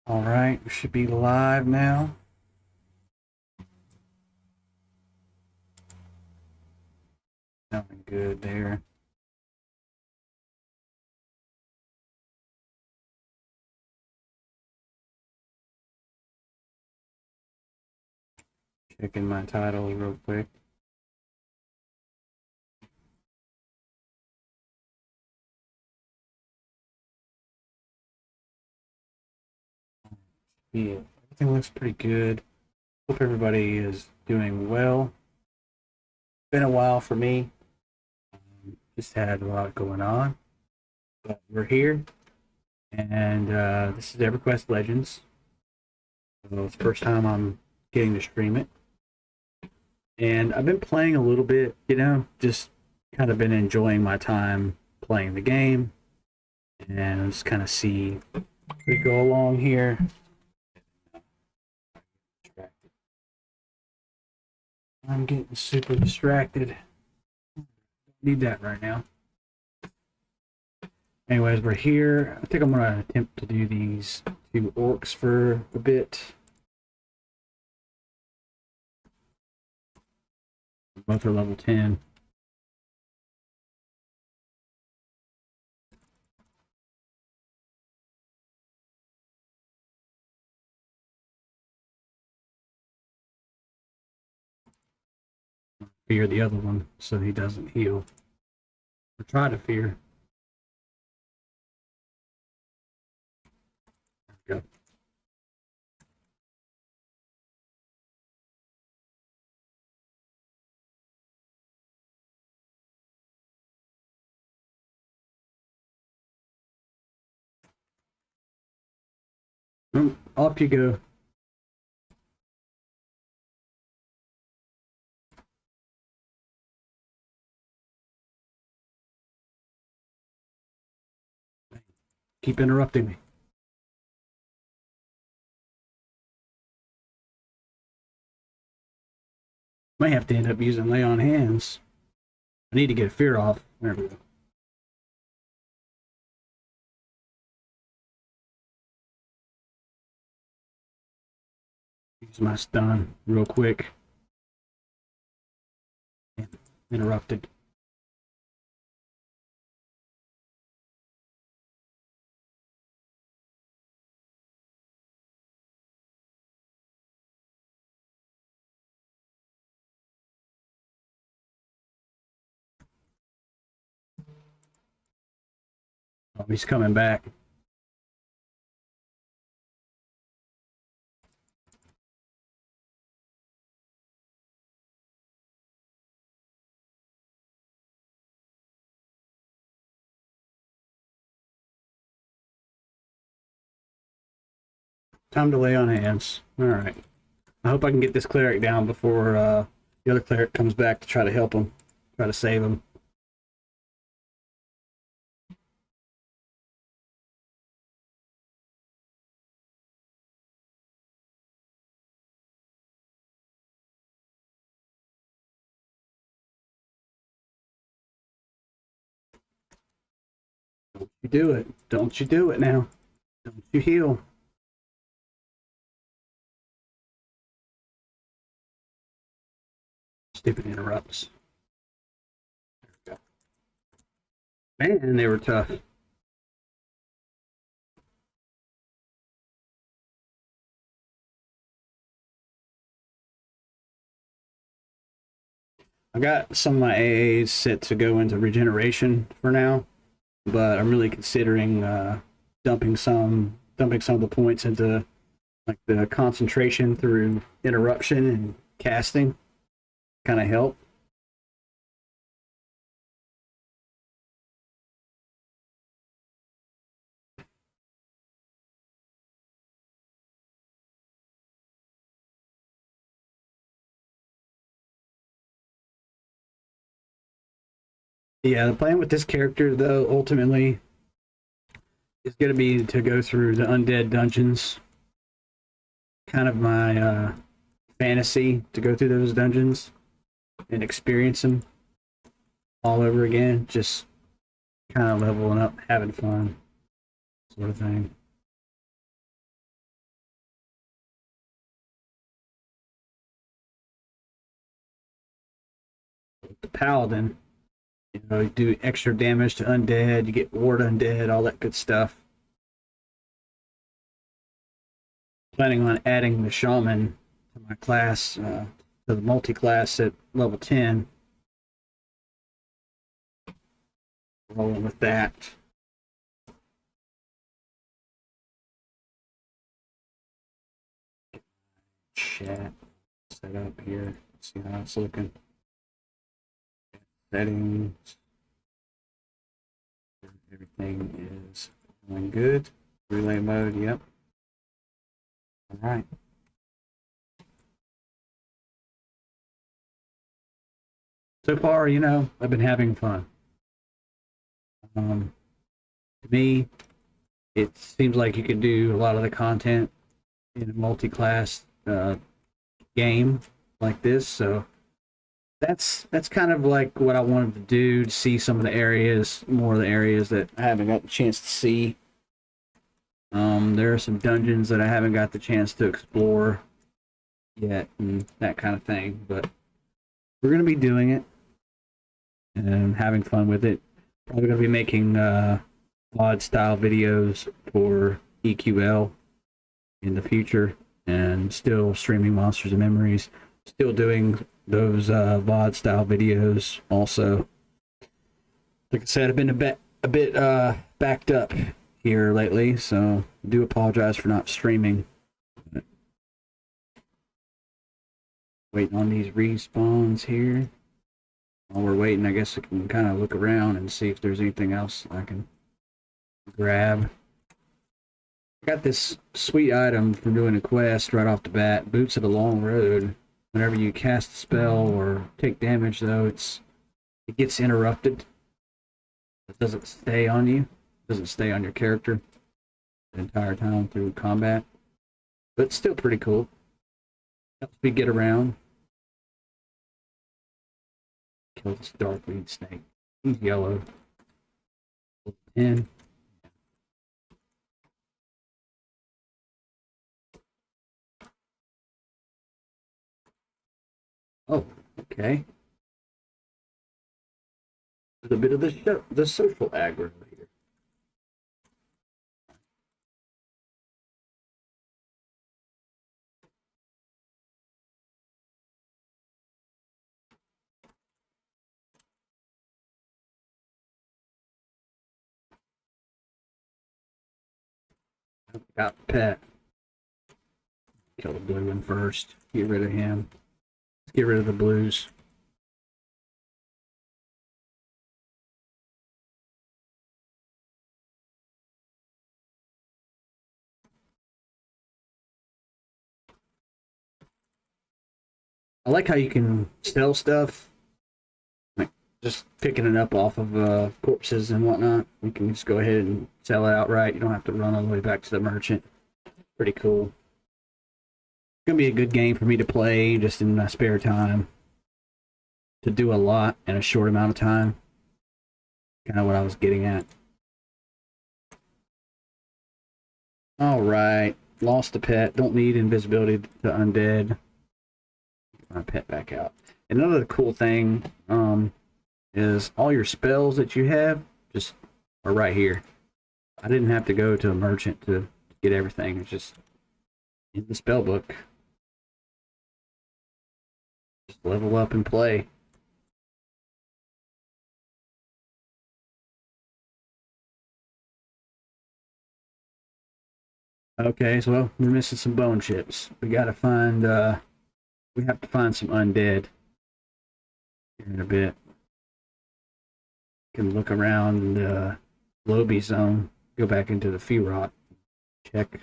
All right, we should be live now. Sounding good there. Checking my title real quick. Yeah, everything looks pretty good. Hope everybody is doing well. Been a while for me. Just had a lot going on, but we're here, and this is Everquest Legends. So it's the first time I'm getting to stream it, and I've been playing a little bit. Just kind of been enjoying my time playing the game, and just kind of see we go along here. I'm getting super distracted. Need that right now. Anyways, we're here. I think I'm gonna attempt to do these two orcs for a bit. Both are level 10. Fear the other one so he doesn't heal. Or try to fear. There we go. Off you go. Keep interrupting me. Might have to end up using lay on hands. I need to get fear off. There we go. Use my stun real quick. Interrupted. Oh, he's coming back. Time to lay on hands. Alright. I hope I can get this cleric down before the other cleric comes back to try to help him. Try to save him. Don't you do it. Don't you do it now. Don't you heal. Stupid interrupts. There we go. Man, they were tough. I got some of my AAs set to go into regeneration for now, but I'm really considering dumping some of the points into like the concentration through interruption and casting. Kind of help. Yeah, the plan with this character though ultimately is going to be to go through the undead dungeons. Kind of my fantasy to go through those dungeons and experience them all over again. Just kind of leveling up, having fun, sort of thing. the Paladin. You know, you do extra damage to undead, you get ward undead, all that good stuff. Planning on adding the Shaman to my class, to the multi-class at level 10. Rolling with that. Chat set up here. Let's see how it's looking. Settings. Everything is going good. Relay mode, yep. All right. So far, you know, I've been having fun. To me, it seems like you could do a lot of the content in a multi-class game like this, so that's kind of like what I wanted to do, to see some of the areas, more of the areas that I haven't got the chance to see. There are some dungeons that I haven't got the chance to explore yet, and that kind of thing, but we're going to be doing it and having fun with it. Probably going to be making VOD style videos for EQL in the future, and still streaming Monsters and Memories, still doing those VOD style videos also. Like I said, I've been a bit backed up here lately, so I do apologize for not streaming. Waiting on these respawns here. While we're waiting, I guess I can kind of look around and see if there's anything else I can grab. I got this sweet item from doing a quest right off the bat. Boots of the Long Road. Whenever you cast a spell or take damage, though, it gets interrupted. It doesn't stay on you. It doesn't stay on your character the entire time through combat. But it's still pretty cool. Helps me get around. Kill this darkweed snake. He's yellow. 10. Oh, okay. There's a bit of the social aggro here. Got the pet. Kill the blue one first. Get rid of him. Let's get rid of the blues. I like how you can sell stuff. Like just picking it up off of corpses and whatnot. You can just go ahead and sell it outright. You don't have to run all the way back to the merchant. Pretty cool. Gonna be a good game for me to play just in my spare time. To do a lot in a short amount of time. Kind of what I was getting at. Alright. Lost a pet. Don't need invisibility to undead. Get my pet back out. Another cool thing is all your spells that you have just are right here. I didn't have to go to a merchant to get everything. It's just in the spell book. Just level up and play. Okay, so well, we're missing some bone chips. We gotta find we have to find some undead here in a bit. Can look around the Lobby zone, go back into the Fearot, check.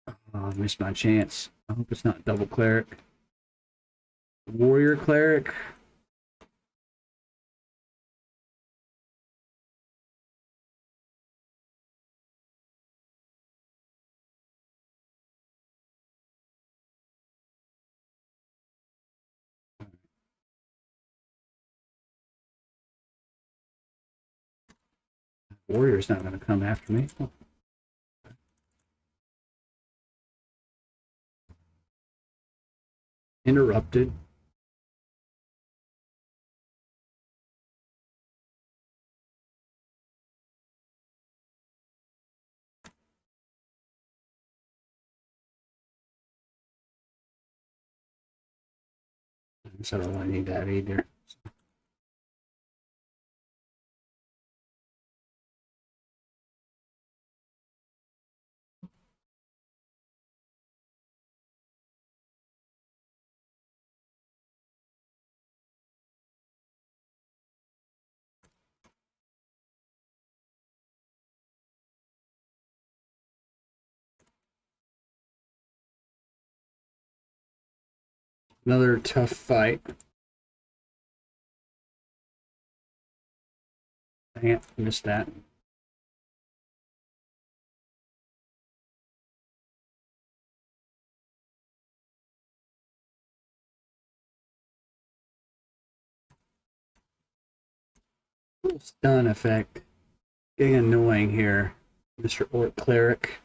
Oh, I missed my chance. I hope it's not double cleric. Warrior cleric. Warrior's not going to come after me. Oh. interrupted. So I don't really need that either. Another tough fight. Dang it, missed that. Stun effect. Getting annoying here, Mr. Orc Cleric.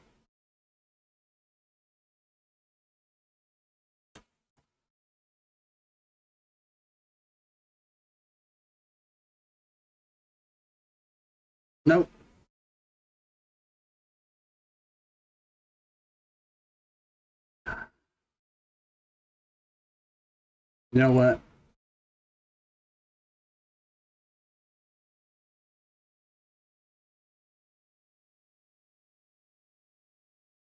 Nope. You know what?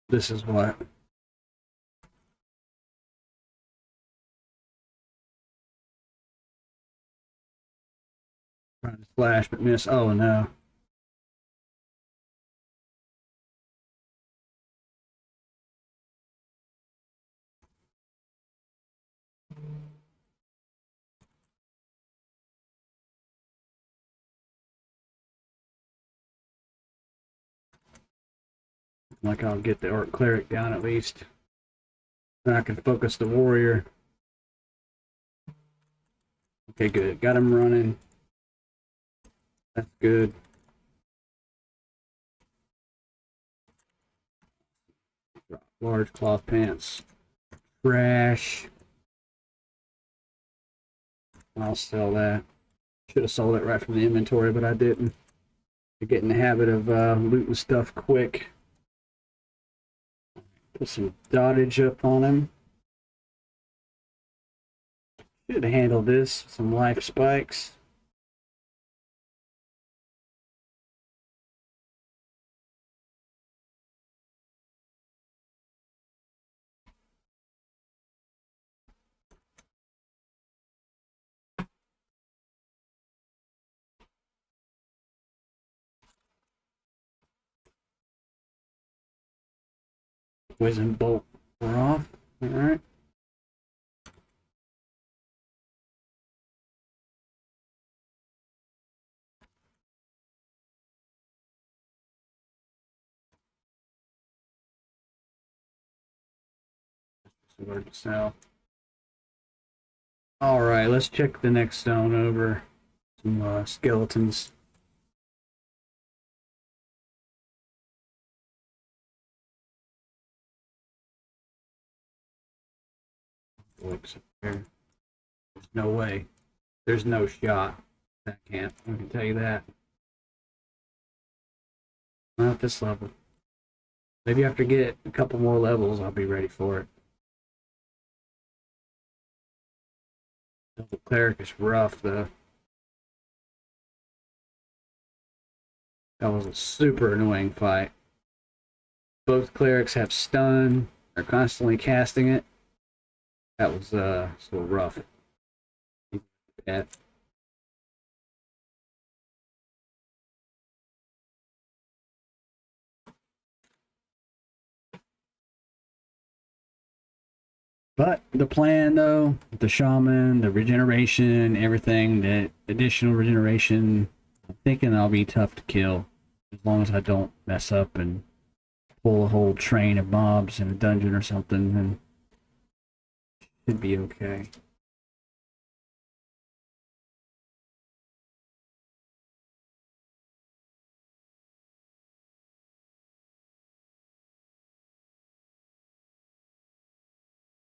This is what. Trying to slash but miss. Oh no. Like I'll get the Orc Cleric down at least. Then I can focus the warrior. Okay, good. Got him running. That's good. Large cloth pants. Trash. I'll sell that. Should have sold it right from the inventory, but I didn't. I get in the habit of looting stuff quick. Put some dottage up on him. Should have handled this. Some life spikes. Poison bolt. We're off. Alright. Sword to sell. Alright, let's check the next stone over. Some skeletons. Looks up there. There's no way. There's no shot. That can't. I can tell you that. Not at this level. Maybe after get a couple more levels, I'll be ready for it. Double cleric is rough though. That was a super annoying fight. Both clerics have stun. They're constantly casting it. That was so rough. Yeah. But the plan, though, the shaman, the regeneration, everything, the additional regeneration, I'm thinking I'll be tough to kill as long as I don't mess up and pull a whole train of mobs in a dungeon or something, and should be okay.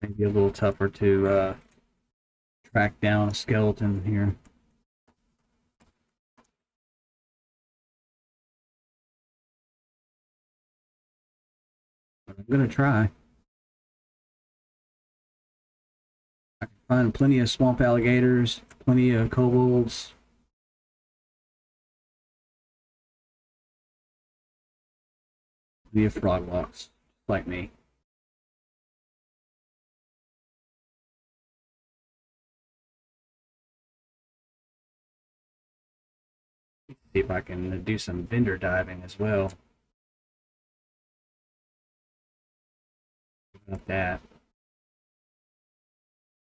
Maybe a little tougher to track down a skeleton here. But I'm gonna try. I can find plenty of swamp alligators, plenty of kobolds. Plenty of frog walks, like me. See if I can do some vendor diving as well. About that.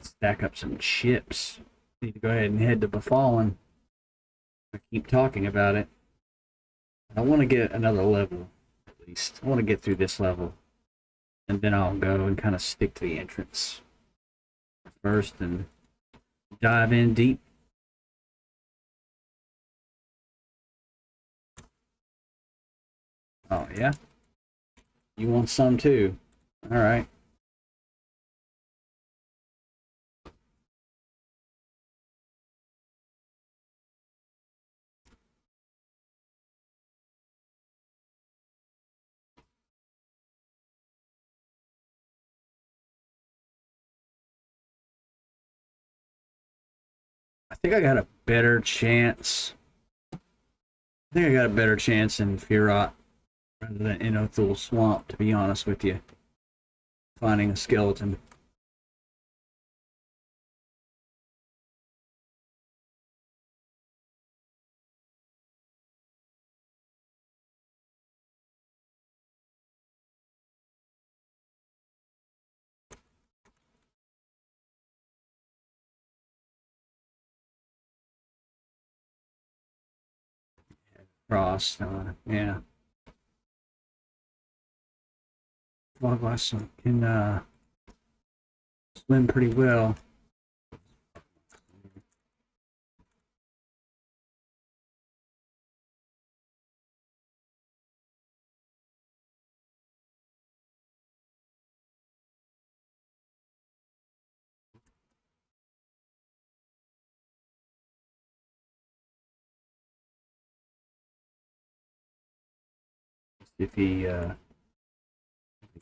Stack up some chips. Need to go ahead and head to Befallen. I keep talking about it. I want to get another level, at least. I want to get through this level. And then I'll go and kind of stick to the entrance first and dive in deep. Oh, yeah? You want some too? Alright. I think I got a better chance. I think I got a better chance in Firot rather than in Othul Swamp, to be honest with you. Finding a skeleton. Cross, yeah. Froglass can swim pretty well. If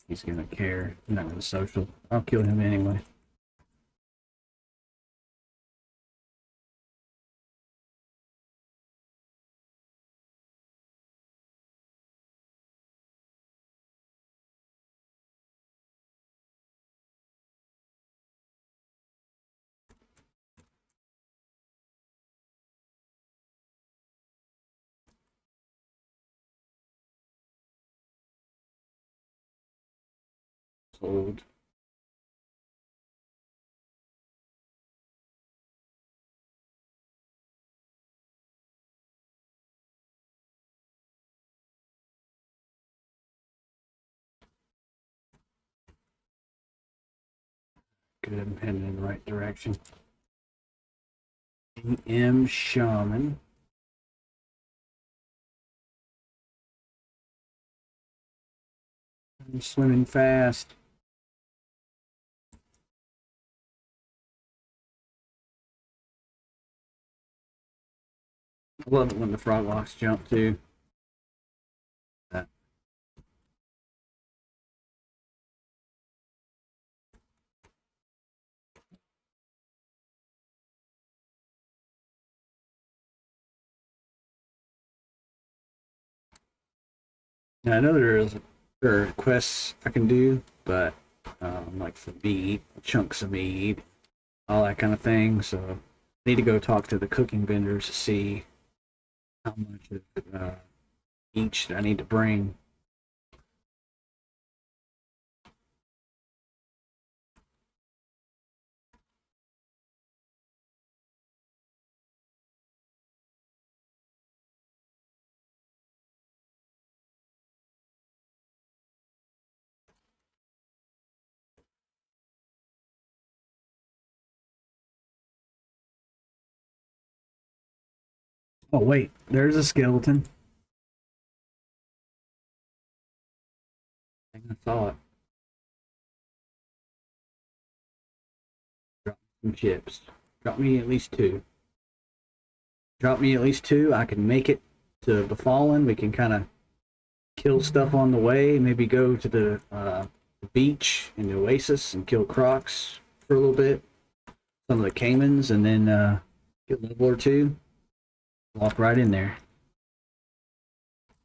he's gonna care, he's not gonna social. I'll kill him anyway. Sold. Good, I'm heading in the right direction. DM Shaman. I'm swimming fast. I love it when the frog locks jump too. Now, I know there are quests I can do, but like for meat, chunks of meat, all that kind of thing. So I need to go talk to the cooking vendors to see how much of each I need to bring. Oh wait, there's a skeleton. I think I saw it. some chips. Drop me at least two. Drop me at least two. I can make it to Befallen. We can kind of kill stuff on the way. Maybe go to the beach in the Oasis and kill Crocs for a little bit. Some of the Caimans, and then get a level or two. Walk right in there.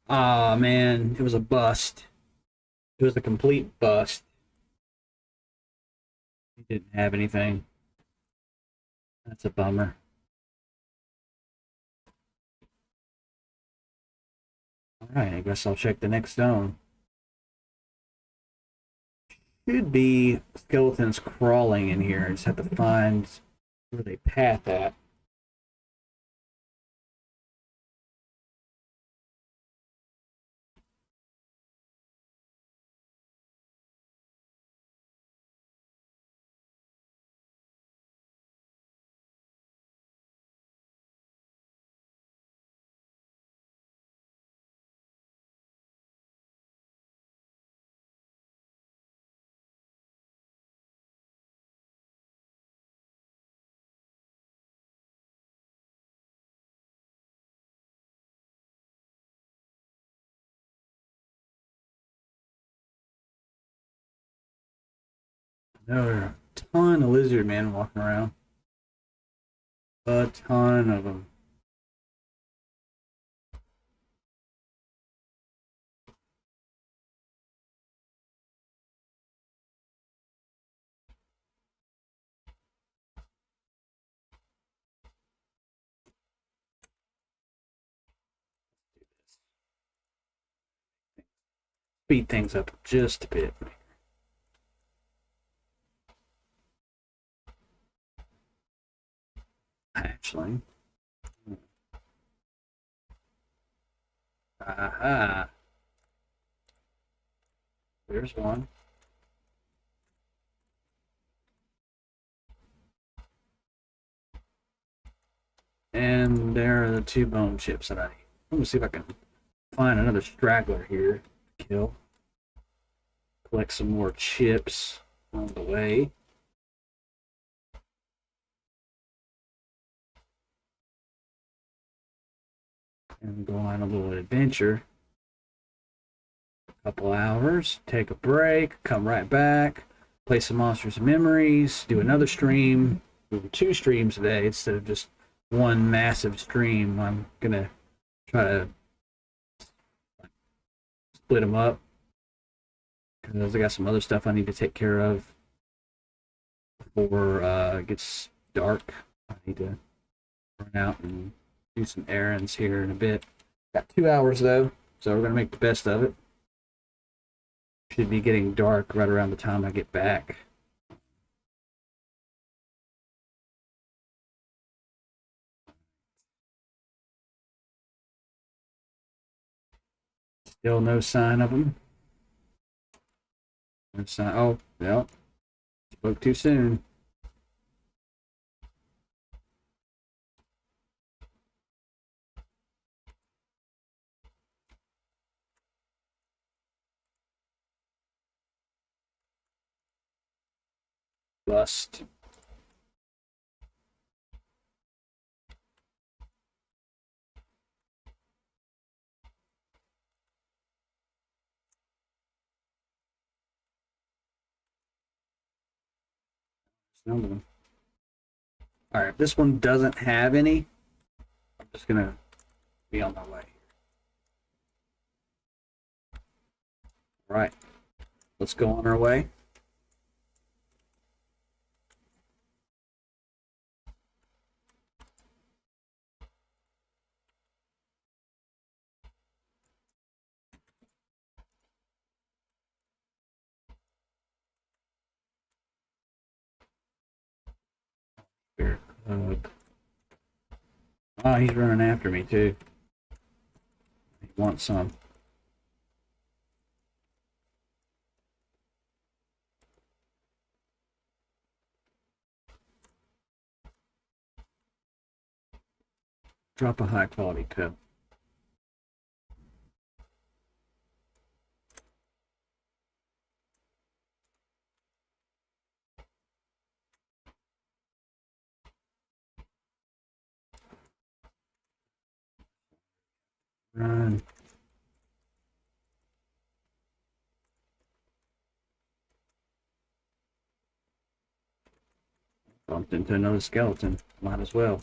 Ah, man, it was a bust. It was a complete bust. He didn't have anything. That's a bummer. Alright, I guess I'll check the next zone. Should be skeletons crawling in here. I just have to find where they path at. There are a ton of lizard men walking around. A ton of them. Speed things up just a bit. Actually. Aha. There's one. And there are the two bone chips that I need. Let me see if I can find another straggler here to kill. Collect some more chips on the way. And go on a little adventure. A couple hours, take a break, come right back, play some Monsters and Memories, do another stream. Do 2 streams today instead of just one massive stream. I'm gonna try to split them up because I got some other stuff I need to take care of before it gets dark. I need to run out and do some errands here in a bit. Got 2 hours though, so we're gonna make the best of it. Should be getting dark right around the time I get back. Still no sign of them. No sign. Oh, no. Spoke too soon. Bust. None of them. All right, if this one doesn't have any, I'm just gonna be on my way. All right, let's go on our way. Bear Club. Oh, he's running after me too. He wants some. Drop a high quality pill. Run. Bumped into another skeleton. Might as well.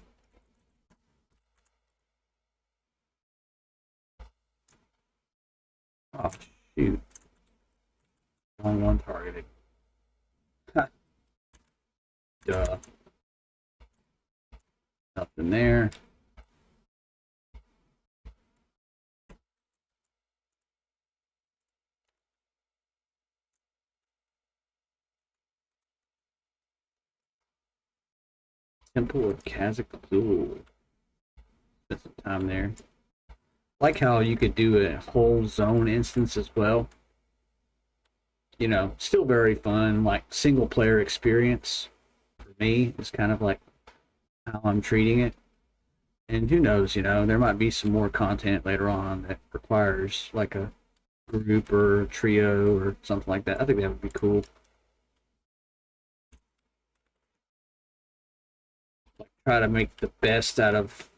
Oh, shoot. Wrong one targeted. Ha. Duh. Nothing there. Temple of Kazakh. Spent some time there. Like how you could do a whole zone instance as well. You know, still very fun, like single player experience for me is kind of like how I'm treating it. And who knows, you know, there might be some more content later on that requires like a group or trio or something like that. I think that would be cool. Like try to make the best out of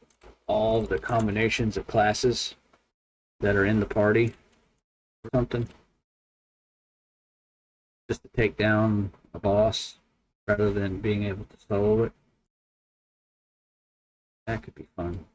all the combinations of classes that are in the party or something. Just to take down a boss rather than being able to solo it. That could be fun.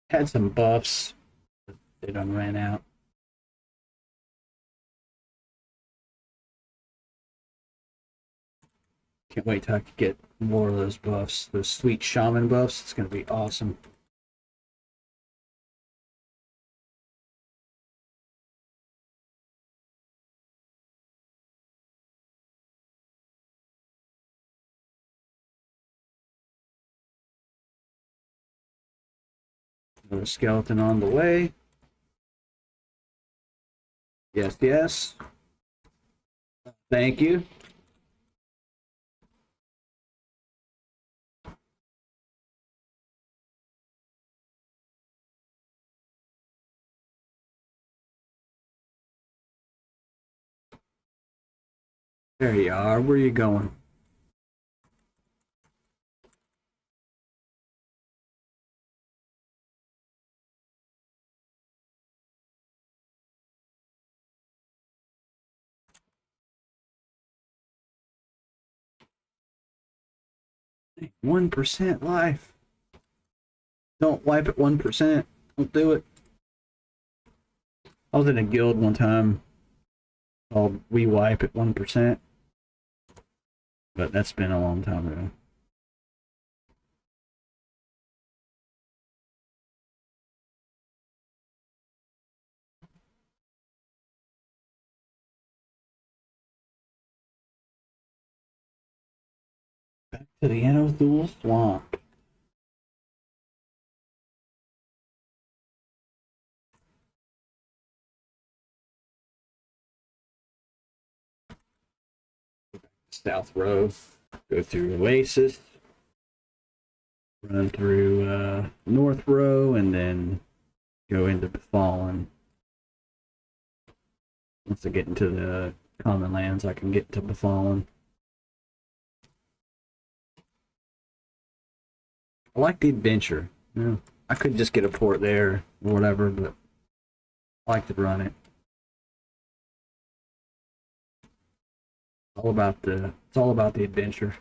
Had some buffs, but they done ran out. Can't wait till I can get more of those buffs, those sweet shaman buffs. It's gonna be awesome. Another skeleton on the way. Yes, yes. Thank you. There you are. Where are you going? Hey, 1% life. Don't wipe at 1%. Don't do it. I was in a guild one time called We Wipe at 1%, but that's been a long time ago. Back to the Anothul Swamp. South Row. Go through Oasis. Run through North Row and then go into Befallen. Once I get into the Common Lands, I can get to Befallen. I like the adventure. You know, I could just get a port there or whatever, but I like to run it. It's all about the adventure.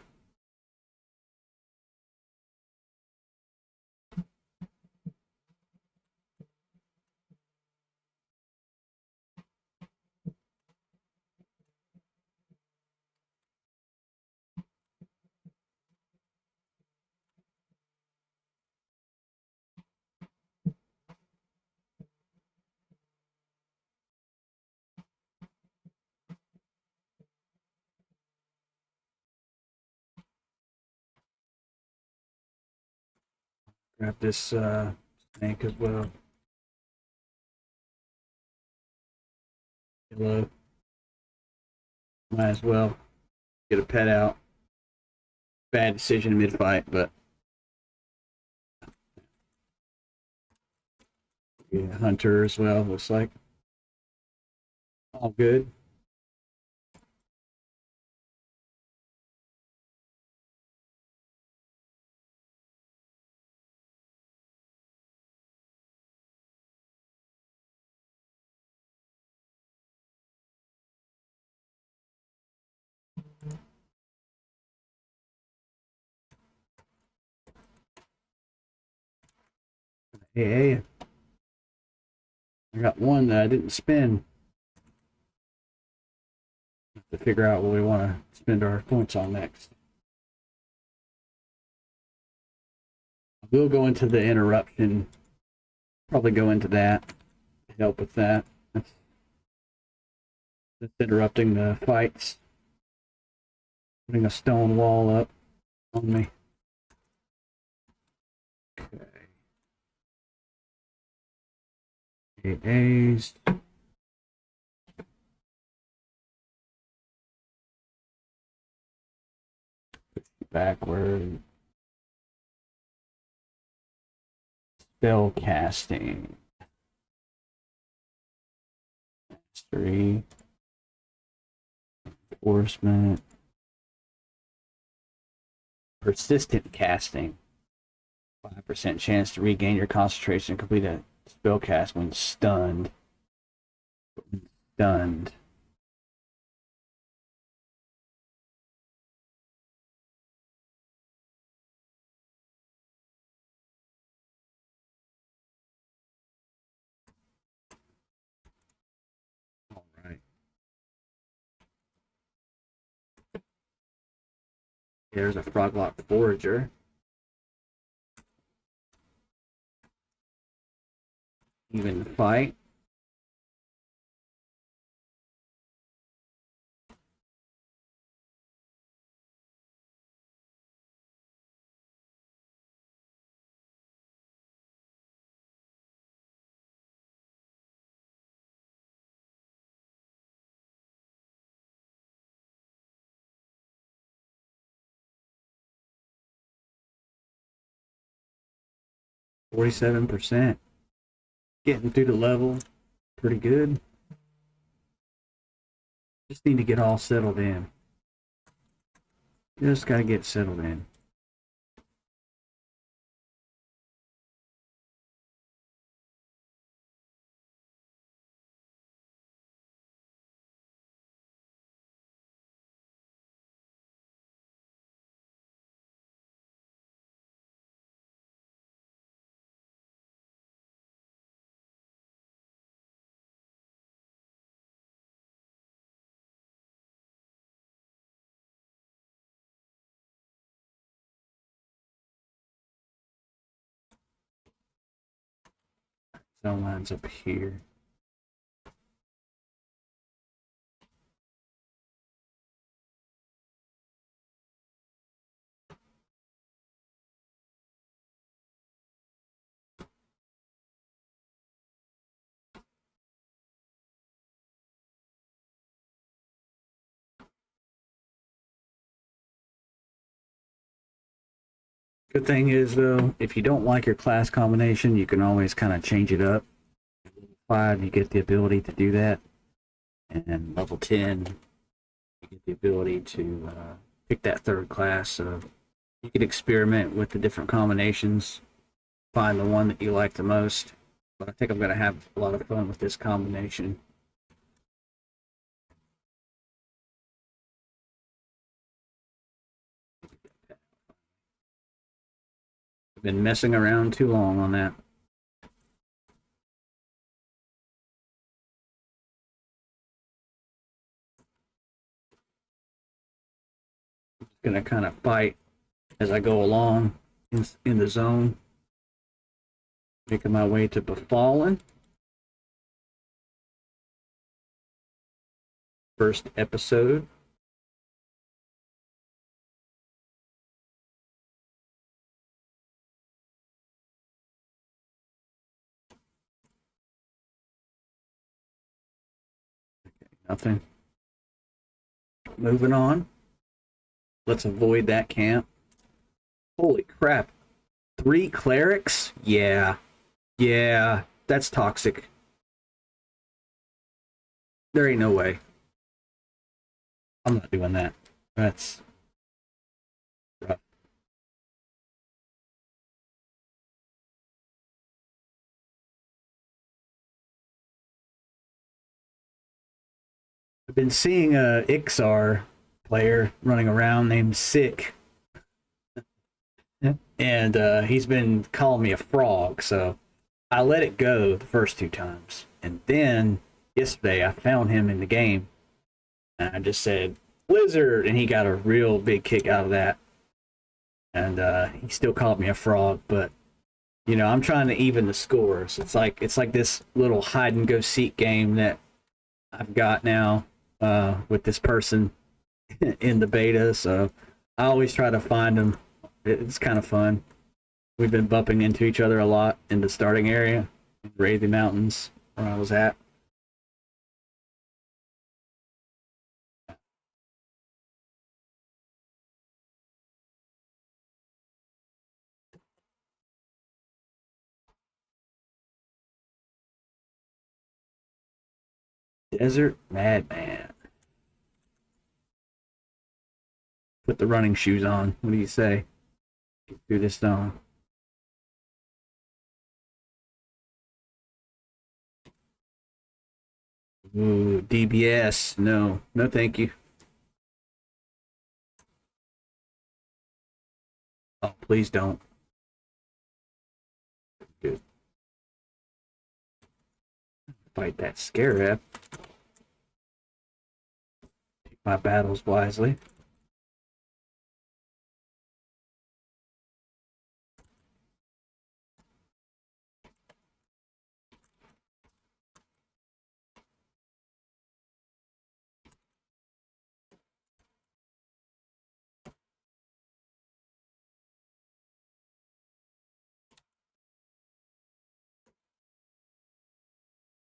Grab this snake as well. Hello. Might as well get a pet out. Bad decision mid-fight, but yeah, hunter as well, looks like. All good. Hey, I got one that I didn't spend. Have to figure out what we want to spend our points on next. We'll go into the interruption. Probably go into that to help with that. That's interrupting the fights. Putting a stone wall up on me. Okay. AAs. Backward. Spell casting. Mastery. Enforcement. Persistent casting. 5% chance to regain your concentration and complete a spell cast when stunned. Stunned. All right. There's a Froglock Forager. Even fight. %. Getting through the level. Pretty good. Just need to get all settled in. Just gotta get settled in. Zone lines up here. Good thing is though, if you don't like your class combination, you can always kind of change it up. Level 5, you get the ability to do that, and level 10, you get the ability to pick that third class. So you can experiment with the different combinations, find the one that you like the most. But I think I'm gonna have a lot of fun with this combination. I've been messing around too long on that. I'm just gonna kind of fight as I go along in the zone. Making my way to Befallen. First episode. Okay, nothing. moving on. Let's avoid that camp. Holy crap. 3 clerics? Yeah. Yeah. That's toxic. There ain't no way. I'm not doing that. That's rough. I've been seeing a Ixar player running around named Sick, and he's been calling me a frog, so I let it go the first 2 times. And then yesterday I found him in the game, and I just said, Blizzard, and he got a real big kick out of that. And he still called me a frog, but you know, I'm trying to even the scores. It's like this little hide and go seek game that I've got now with this person in the beta. So I always try to find them. It's kind of fun. We've been bumping into each other a lot in the starting area, Wraithy Mountains, where I was at. Desert Madman. Put the running shoes on. What do you say? Get through this zone. Ooh, DBS. No. No, thank you. Oh, please don't. Good. Fight that scarab. Pick my battles wisely.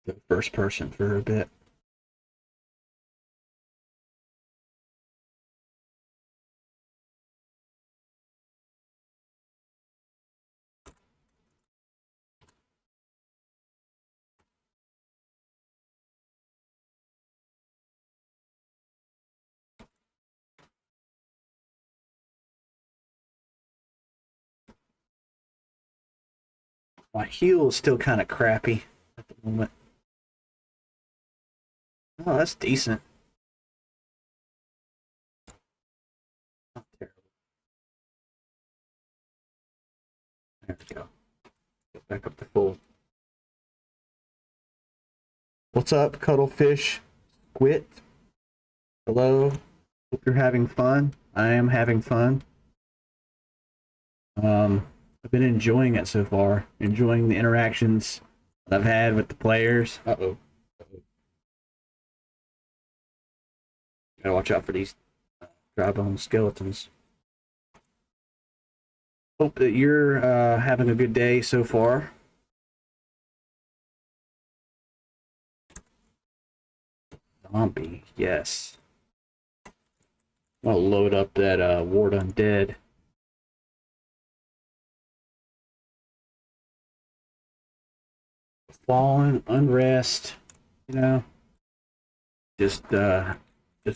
Go first person for a bit. My heal is still kind of crappy at the moment. Oh, that's decent. Not terrible. There we go. Get back up to full. What's up, Cuddlefish? Squid? Hello. Hope you're having fun. I am having fun. I've been enjoying it so far. Enjoying the interactions that I've had with the players. Uh-oh. Gotta watch out for these dry bone skeletons. Hope that you're having a good day so far. Zombie, yes. I'll load up that Ward Undead. Fallen, Unrest, you know. Just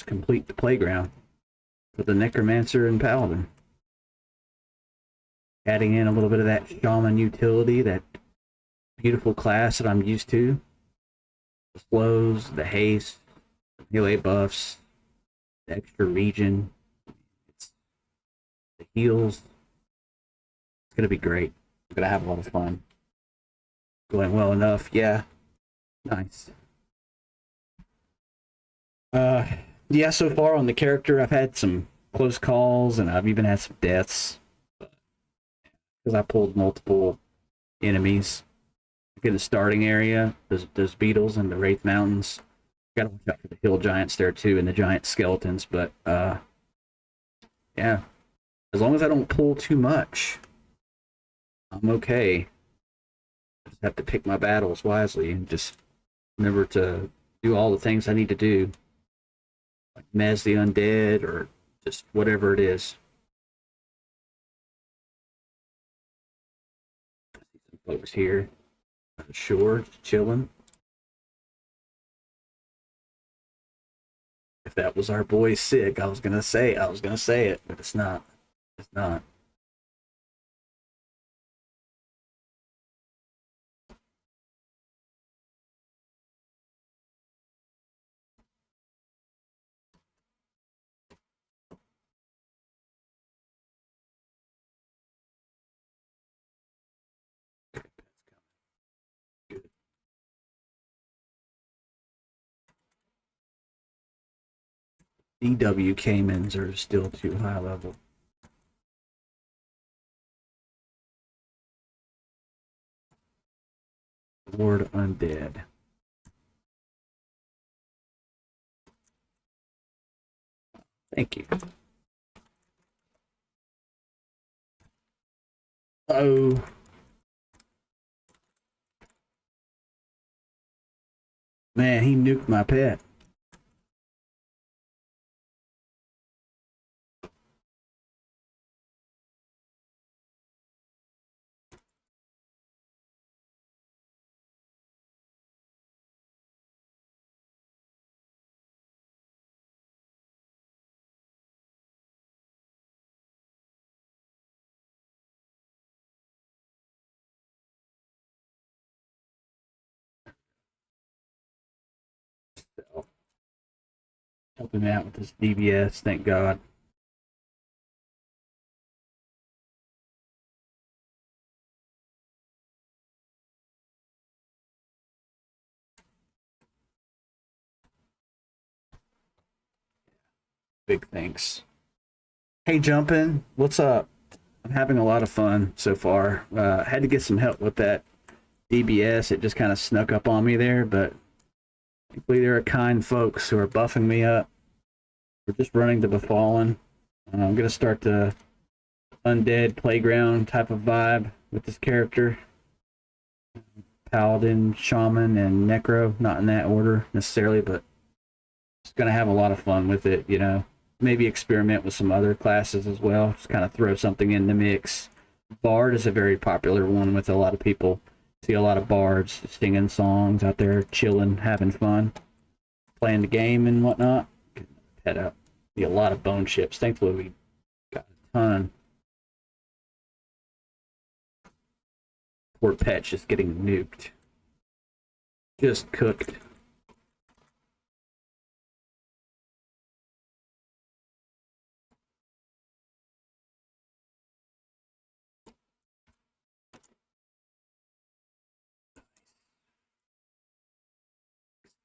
complete the playground for the Necromancer and Paladin. Adding in a little bit of that Shaman utility, that beautiful class that I'm used to. The slows, the haste, the melee buffs, the extra regen, the heals. It's gonna be great. I'm gonna have a lot of fun. Going well enough, yeah. Nice. Yeah, so far on the character, I've had some close calls, and I've even had some deaths. Because I pulled multiple enemies. Like in the starting area, those beetles in the Wraith Mountains. Gotta watch out for the hill giants there too, and the giant skeletons, but yeah. As long as I don't pull too much, I'm okay. I just have to pick my battles wisely and just remember to do all the things I need to do. like Mez the Undead or just whatever it is. Some folks here, sure, just chilling. If that was our boy Sick, I was gonna say it, but it's not. It's not. DW Caymans are still too high level. Lord Undead. Thank you. Oh. Man, he nuked my pet. So, help him out with this DBS, thank God. Big thanks. Hey, Jumpin', what's up? I'm having a lot of fun so far. Had to get some help with that DBS. It just kind of snuck up on me there, but thankfully there are kind folks who are buffing me up. We're just running the Befallen. I'm going to start the Undead Playground type of vibe with this character. Paladin, Shaman, and Necro. Not in that order necessarily, but just going to have a lot of fun with it, you know. Maybe experiment with some other classes as well. Just kind of throw something in the mix. Bard is a very popular one with a lot of people. See a lot of bards singing songs out there, chilling, having fun, playing the game and whatnot. Head up. Be a lot of bone chips. Thankfully, we got a ton. Poor pet just getting nuked. Just cooked.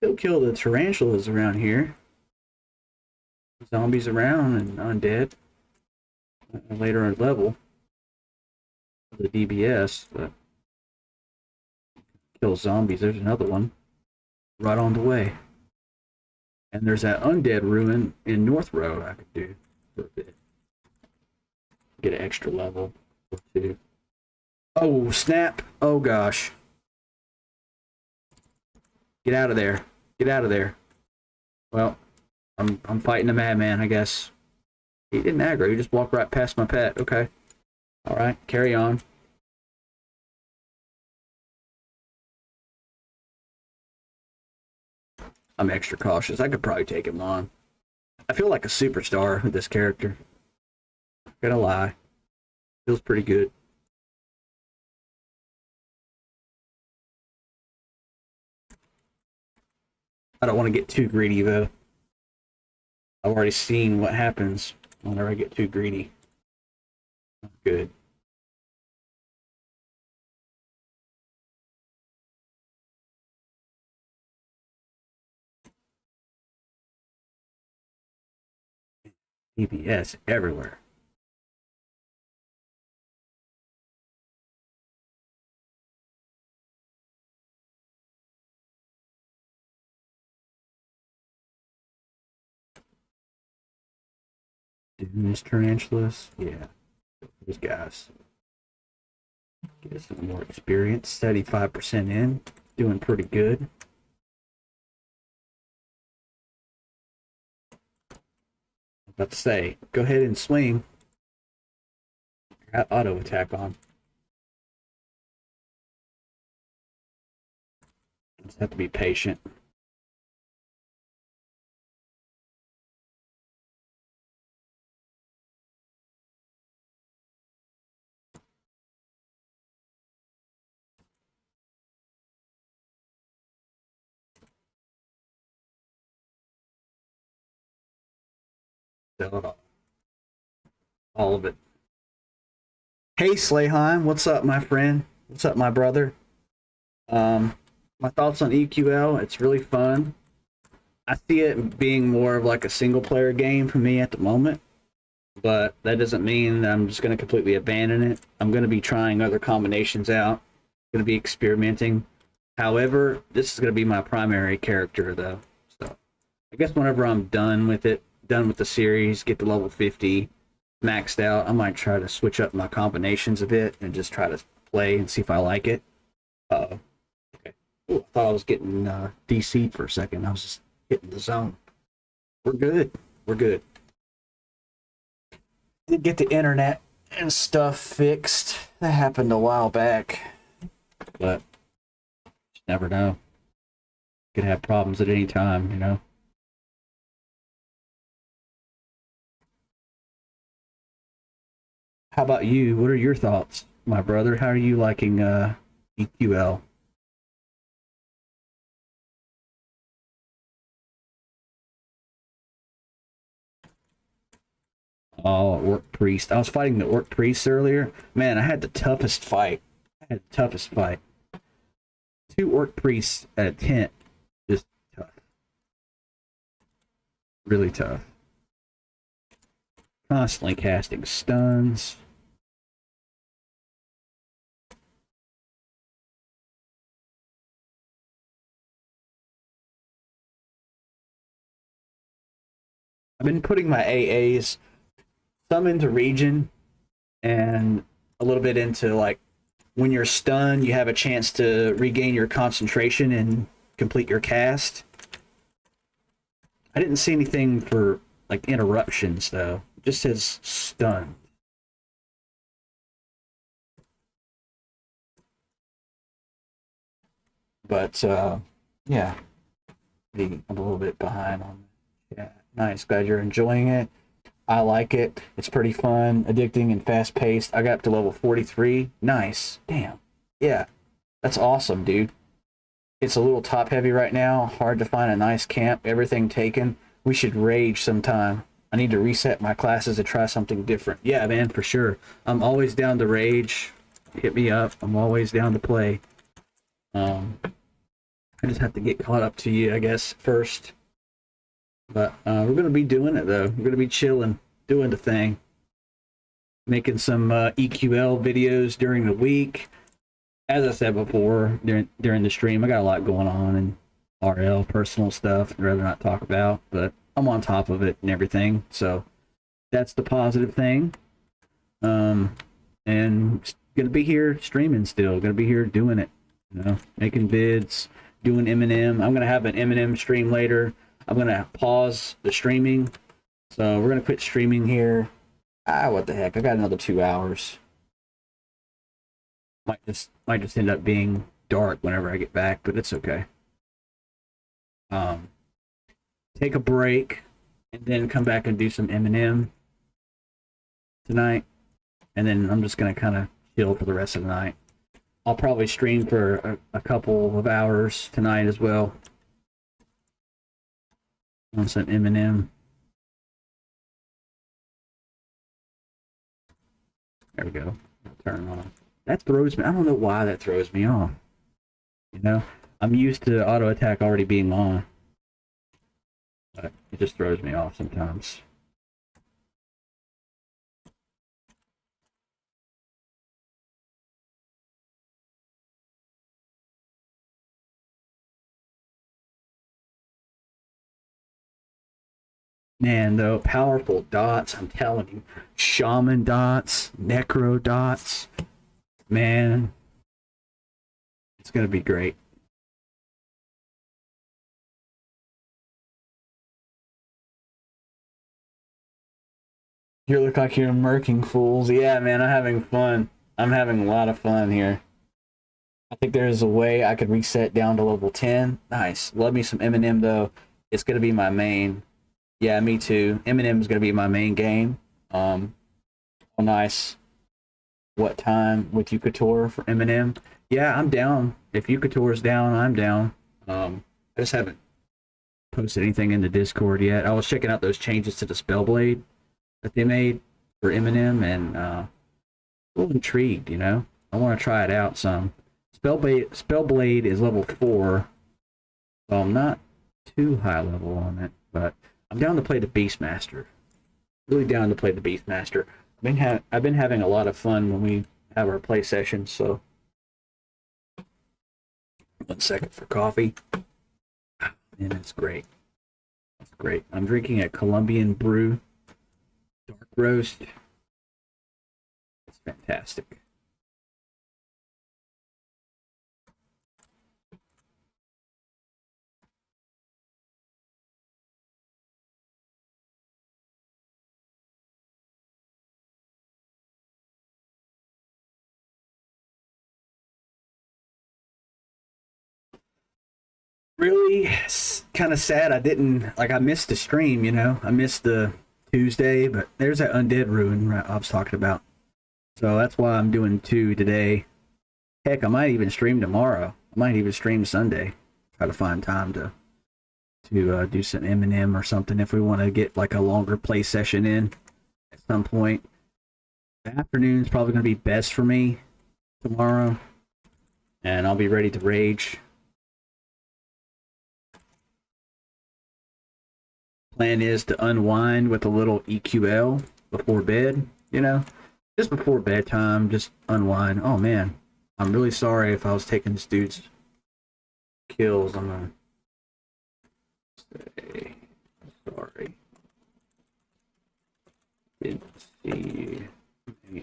Still kill the tarantulas around here. Zombies around and undead. Later level. The DBS, but kill zombies. There's another one. Right on the way. And there's that undead ruin in North Row I could do for a bit. Get an extra level or two. Oh, snap. Oh, gosh. Get out of there. Get out of there. Well, I'm fighting a madman, I guess. He didn't aggro. He just walked right past my pet. Okay. All right. Carry on. I'm extra cautious. I could probably take him on. I feel like a superstar with this character. Not gonna lie. Feels pretty good. I don't want to get too greedy, though. I've already seen what happens whenever I get too greedy. Not good. DPS everywhere. These tarantulas, yeah, these guys. Get some more experience. 75% in, doing pretty good. About to say, go ahead and swing. Got auto attack on. Just have to be patient. Sell it all of it. Hey Slayheim, what's up, my friend? What's up, my brother? My thoughts on EQL, it's really fun. I see it being more of like a single player game for me at the moment, but that doesn't mean that I'm just going to completely abandon it. I'm going to be trying other combinations out, going to be experimenting. However, this is going to be my primary character though. So I guess whenever I'm done with it, done with the series, get to level 50, maxed out, I might try to switch up my combinations a bit and just try to play and see if I like it. Uh-oh. Okay. Ooh, I thought I was getting DC'd for a second. I was just hitting the zone. We're good. We're good. Did get the internet and stuff fixed. That happened a while back. But you never know. Could have problems at any time, you know? How about you? What are your thoughts, my brother? How are you liking EQL? Oh, Orc Priest. I was fighting the Orc Priest earlier. Man, I had the toughest fight. I had the toughest fight. 2 Orc Priests at a tent. Just tough. Really tough. Constantly casting stuns. I've been putting my AAs some into region and a little bit into like when you're stunned, you have a chance to regain your concentration and complete your cast. I didn't see anything for like interruptions though. It just says stun. But yeah, I'm a little bit behind on. Yeah, nice. Glad you're enjoying it. I like it. It's pretty fun, addicting, and fast paced. I got up to level 43. Nice. Damn. Yeah, that's awesome, dude. It's a little top heavy right now. Hard to find a nice camp. Everything taken. We should rage sometime. I need to reset my classes to try something different. Yeah, man, for sure. I'm always down to rage. Hit me up. I'm always down to play. I just have to get caught up to you, I guess, first. But we're going to be doing it, though. We're going to be chilling, doing the thing. Making some EQL videos during the week. As I said before, during the stream, I got a lot going on and RL, personal stuff I'd rather not talk about. But I'm on top of it and everything. So that's the positive thing. And going to be here streaming still. Going to be here doing it. You know, making vids, doing Eminem. I'm going to have an Eminem stream later. I'm going to pause the streaming. So we're going to quit streaming here. What the heck? I got another 2 hours. Might just end up being dark whenever I get back, but it's okay. Take a break and then come back and do some Eminem tonight. And then I'm just going to kind of chill for the rest of the night. I'll probably stream for a couple of hours tonight as well. On some Eminem. There we go. Turn on. That throws me. I don't know why that throws me off. You know, I'm used to auto attack already being on, but it just throws me off sometimes. Man, though, powerful dots, I'm telling you. Shaman dots, Necro dots. Man, it's going to be great. You look like you're murking fools. Yeah, man, I'm having fun. I'm having a lot of fun here. I think there's a way I could reset down to level 10. Nice. Love me some Eminem though. It's gonna be my main. Yeah, me too. Eminem's gonna be my main game. Oh, nice. What time with Couture for Eminem? Yeah, I'm down. If Couture's down, I'm down. I just haven't posted anything in the Discord yet. I was checking out those changes to the Spellblade that they made for Eminem, and a little intrigued. I want to try it out some. Spellblade is level 4, so I'm not too high level on it, but I'm down to play the Beastmaster. Really down to play the Beastmaster. I've been having a lot of fun when we have our play sessions. So, 1 second for coffee. And it's great. It's great. I'm drinking a Colombian brew, dark roast. It's fantastic. Really kind of sad. I missed the stream, I missed the Tuesday, but there's that Undead Ruin I was talking about. So that's why I'm doing 2 today. Heck, I might even stream tomorrow. I might even stream Sunday. Try to find time to do some Eminem or something if we want to get like a longer play session in at some point. The afternoon's probably going to be best for me tomorrow, and I'll be ready to rage. Plan is to unwind with a little EQL before bed, just before bedtime, just unwind. Oh man, I'm really sorry if I was taking this dude's kills. I'm gonna say sorry. Didn't see you.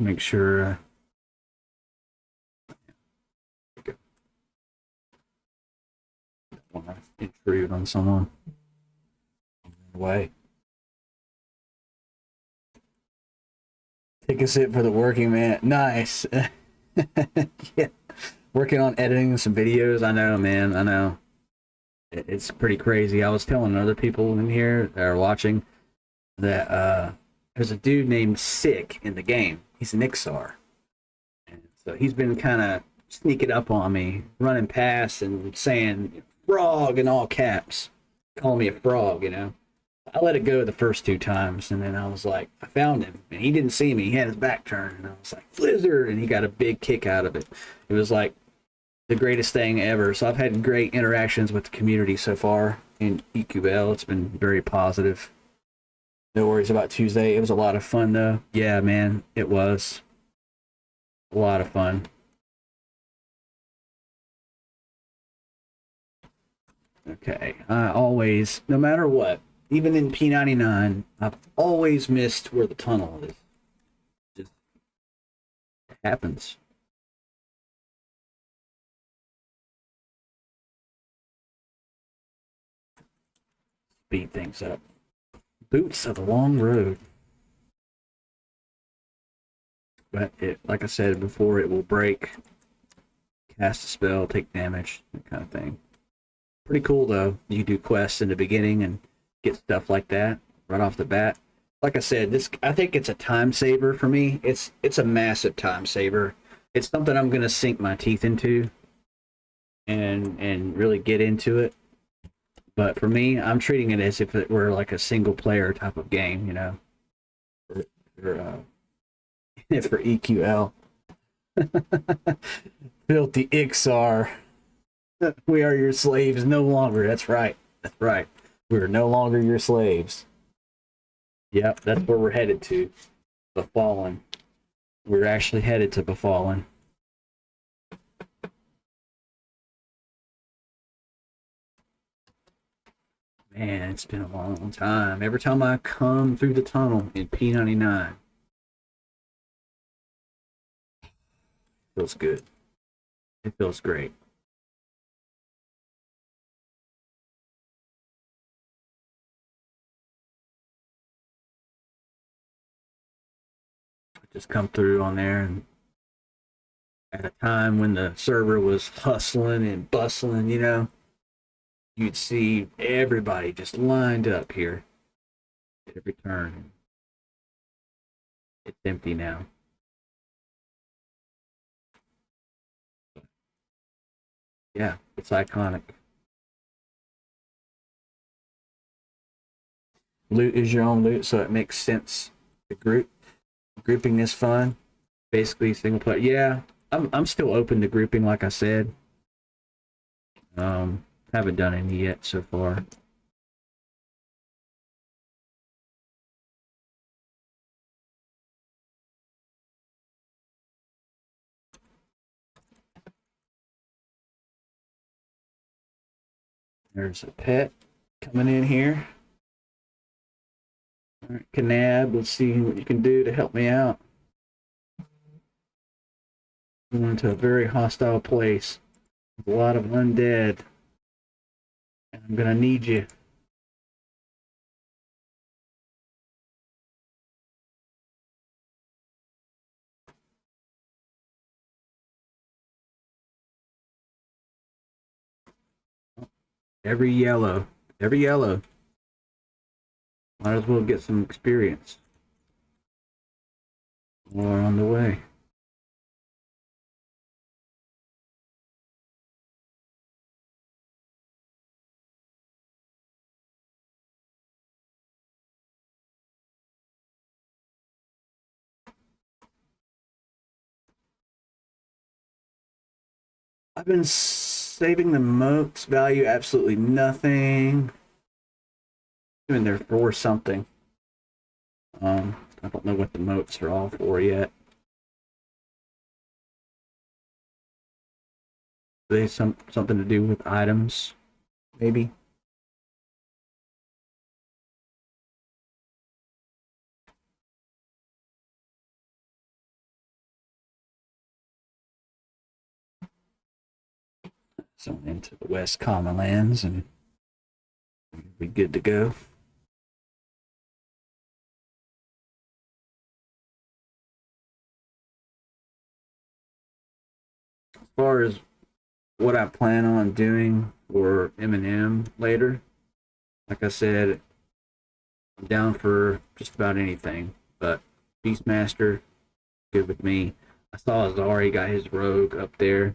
Make sure. Want to intrude on someone. Away. Take a sip for the working man. Nice. Yeah. Working on editing some videos. I know, man. I know. It's pretty crazy. I was telling other people in here that are watching that there's a dude named Sick in the game. He's an Ixar. And so he's been kind of sneaking up on me, running past and saying frog in all caps, calling me a frog, I let it go the first 2 times, and then I was like, I found him, and he didn't see me. He had his back turned, and I was like, Blizzard, and he got a big kick out of it. It was like the greatest thing ever. So I've had great interactions with the community so far in EQL. It's been very positive. No worries about Tuesday. It was a lot of fun, though. Yeah, man, it was a lot of fun. Okay, I always, no matter what, even in P99, I've always missed where the tunnel is. Just happens. Speed things up. Boots of the long road. But like I said before, it will break, cast a spell, take damage, that kind of thing. Pretty cool though. You do quests in the beginning and get stuff like that right off the bat. Like I said, I think it's a time saver for me. It's a massive time saver. It's something I'm gonna sink my teeth into and really get into it. But for me, I'm treating it as if it were like a single player type of game, for, for, for EQL. Filthy Ixar. We are your slaves no longer. That's right. That's right. We're no longer your slaves. Yep, that's where we're headed to. Befallen. We're actually headed to Befallen. Man, it's been a long time. Every time I come through the tunnel in P99, feels good. It feels great. just come through on there, and at a time when the server was hustling and bustling, you'd see everybody just lined up here at every turn. It's empty now. Yeah, it's iconic. Loot is your own loot, so it makes sense. The grouping is fun. Basically, single player. Yeah, I'm still open to grouping, like I said. Haven't done any yet so far. There's a pet coming in here. All right, Canab, let's see what you can do to help me out. I'm going to a very hostile place with a lot of undead. And I'm going to need you. Every yellow. Every yellow. Might as well get some experience. More on the way. I've been saving the moats value absolutely nothing. Even they're for something. I don't know what the moats are all for yet. Are they something to do with items? Maybe. So into the West Common Lands and be good to go. As far as what I plan on doing for M&M later, like I said, I'm down for just about anything. But Beastmaster, good with me. I saw Azari got his rogue up there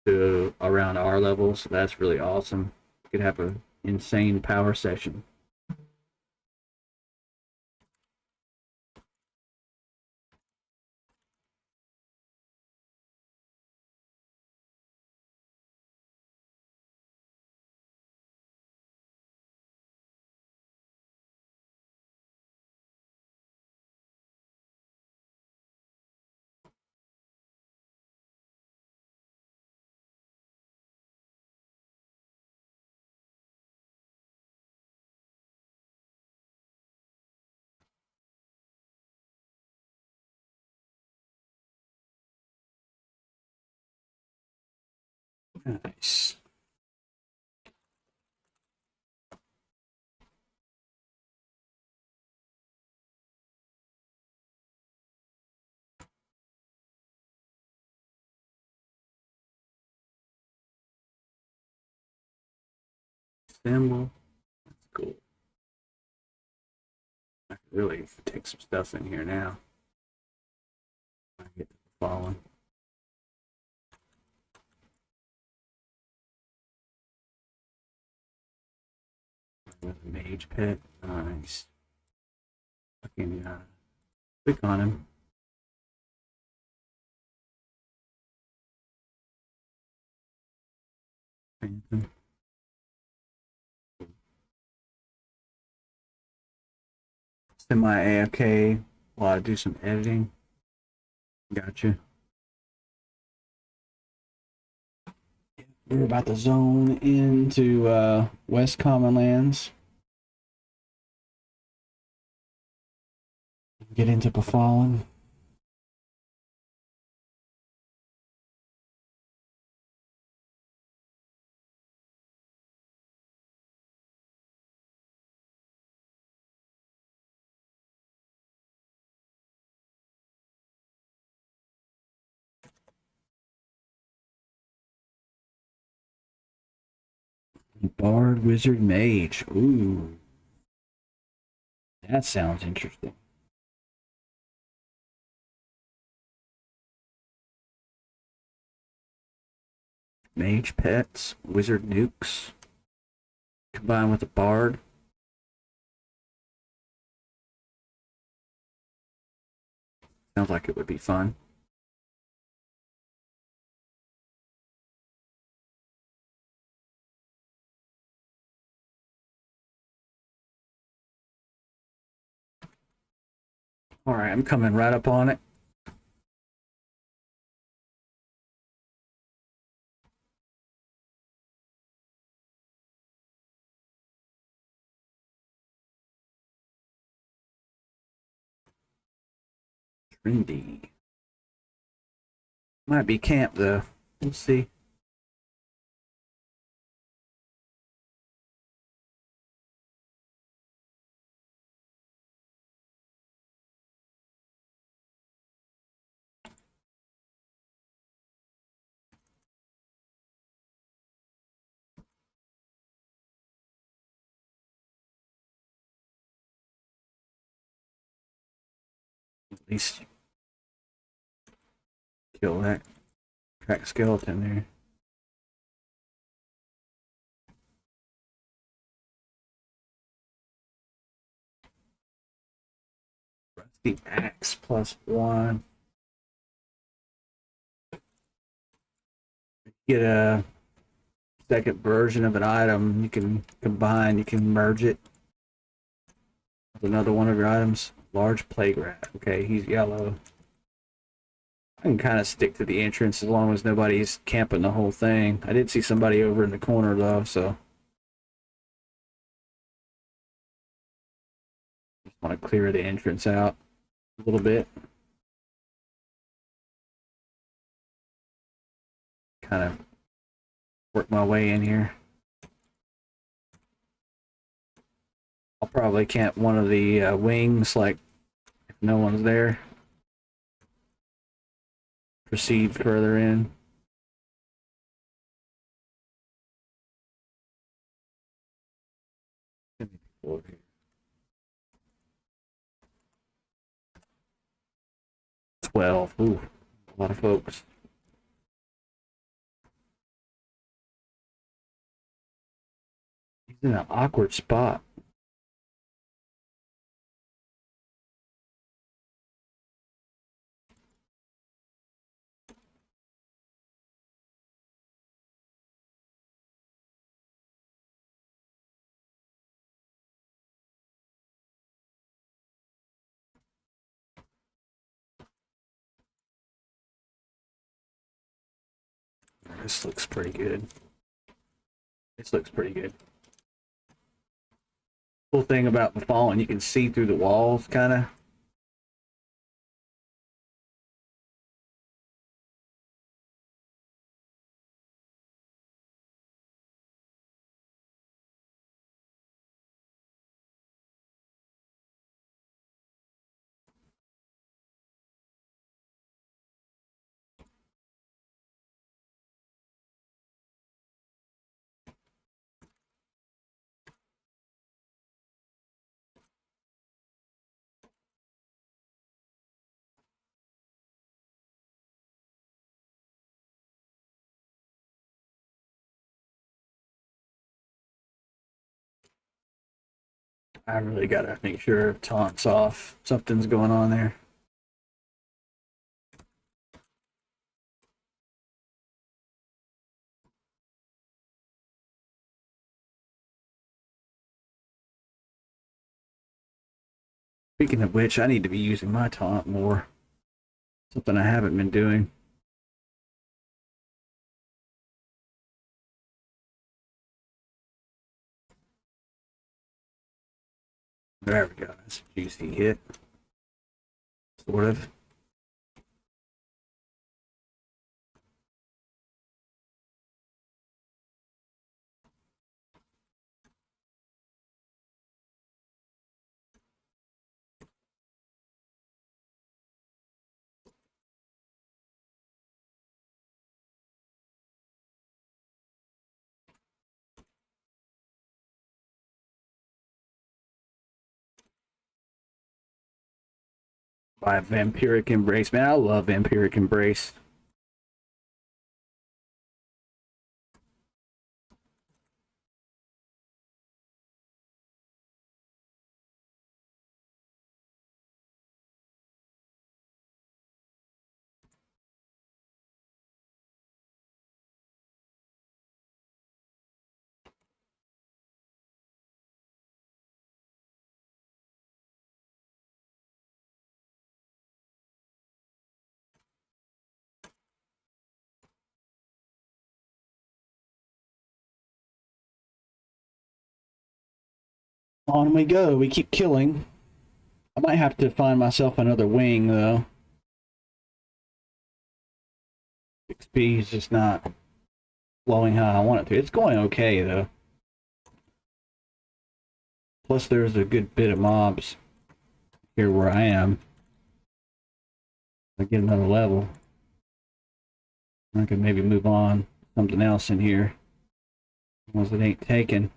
to around our level, so that's really awesome. We could have an insane power session. Nice. Symbol. That's cool. I can really take some stuff in here now. I get the fallen. Mage pet. Nice. Fucking click on him. Phantom. Semi AFK while I do some editing. Gotcha. We're about to zone into West Common Lands. Get into Befallen. Bard, Wizard, Mage. Ooh, that sounds interesting. Mage pets, Wizard nukes, combined with a Bard. Sounds like it would be fun. All right, I'm coming right up on it. Trendy. Might be camp though. We'll see. At least kill that crack skeleton there. Rusty axe +1. Get a second version of an item. You can combine. You can merge it with another one of your items. Large plague rat. Okay, he's yellow. I can kind of stick to the entrance as long as nobody's camping the whole thing. I did see somebody over in the corner though, so just want to clear the entrance out a little bit. Kind of work my way in here. I'll probably camp one of the wings, like if no one's there. Proceed further in. Over here. 12. Ooh, a lot of folks. He's in an awkward spot. This looks pretty good. This looks pretty good. Cool thing about the Fallen, you can see through the walls, kind of. I really gotta make sure taunt's off. Something's going on there. Speaking of which, I need to be using my taunt more. Something I haven't been doing. There we go. That's a juicy hit. Sort of. by Vampiric Embrace. Man, I love Vampiric Embrace. On we go. We keep killing. I might have to find myself another wing, though. XP is just not flowing how I want it to. It's going okay, though. Plus, there's a good bit of mobs here where I am. I get another level. I could maybe move on. Something else in here. Once it ain't taken.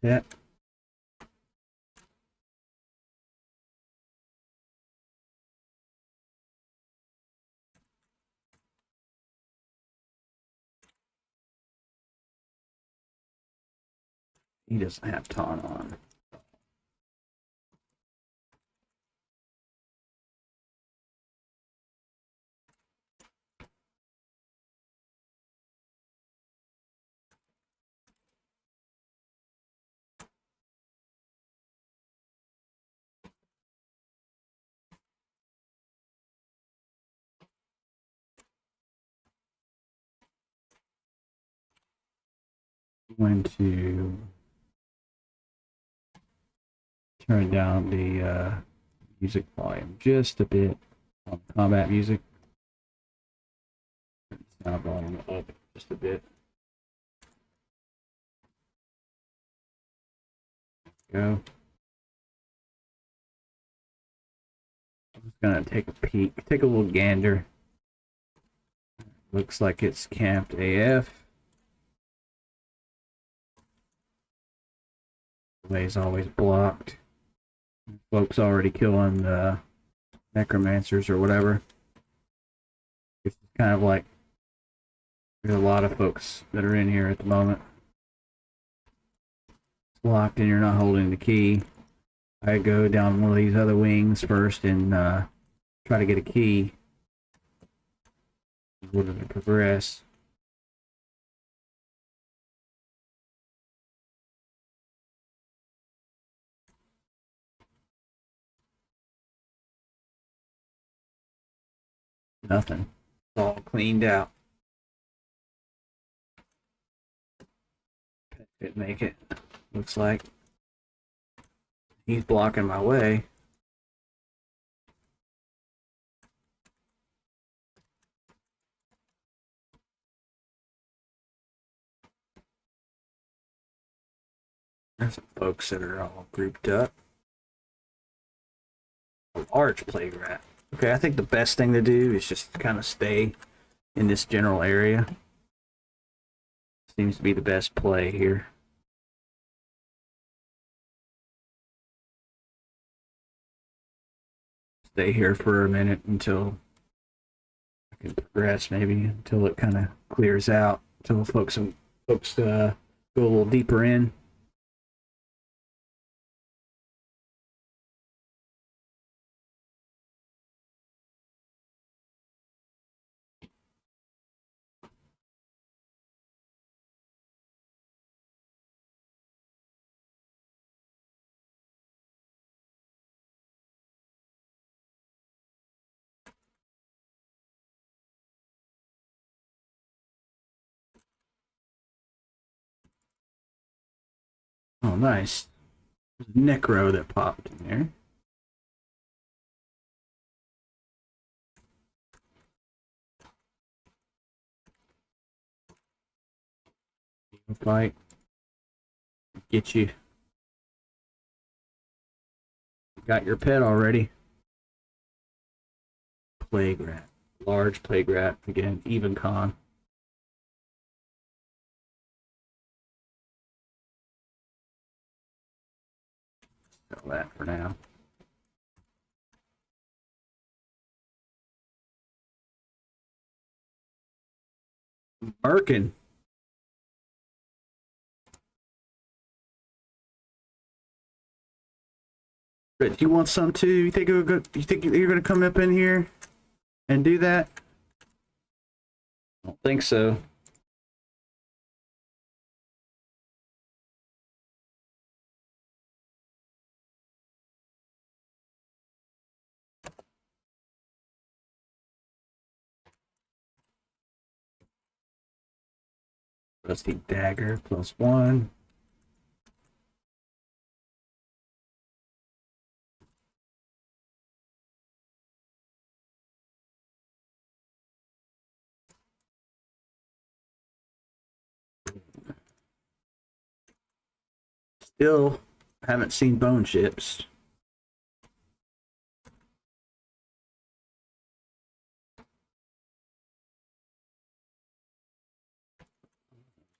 Yeah. He doesn't have taunt on. I'm going to turn down the music volume just a bit on combat music. Sound volume up just a bit. Go. I'm just gonna take a peek, take a little gander. Looks like it's camped AF. The way's always blocked. Folks already killing the necromancers or whatever. It's kind of like there's a lot of folks that are in here at the moment. It's locked and you're not holding the key. I go down one of these other wings first and try to get a key in order to progress. Nothing. It's all cleaned out. Couldn't make it. Looks like he's blocking my way. There's some folks that are all grouped up. A large plague rat. Okay, I think the best thing to do is just kind of stay in this general area. Seems to be the best play here. Stay here for a minute until I can progress, maybe until it kind of clears out. Until folks go a little deeper in. Oh, nice. There's a Necro that popped in there. Fight. Get you. Got your pet already. Plague rat. Large plague rat again, even con. Sell that for now. Merkin. But you want some too? You think you're gonna come up in here and do that? I don't think so. Rusty dagger +1. Still haven't seen bone chips.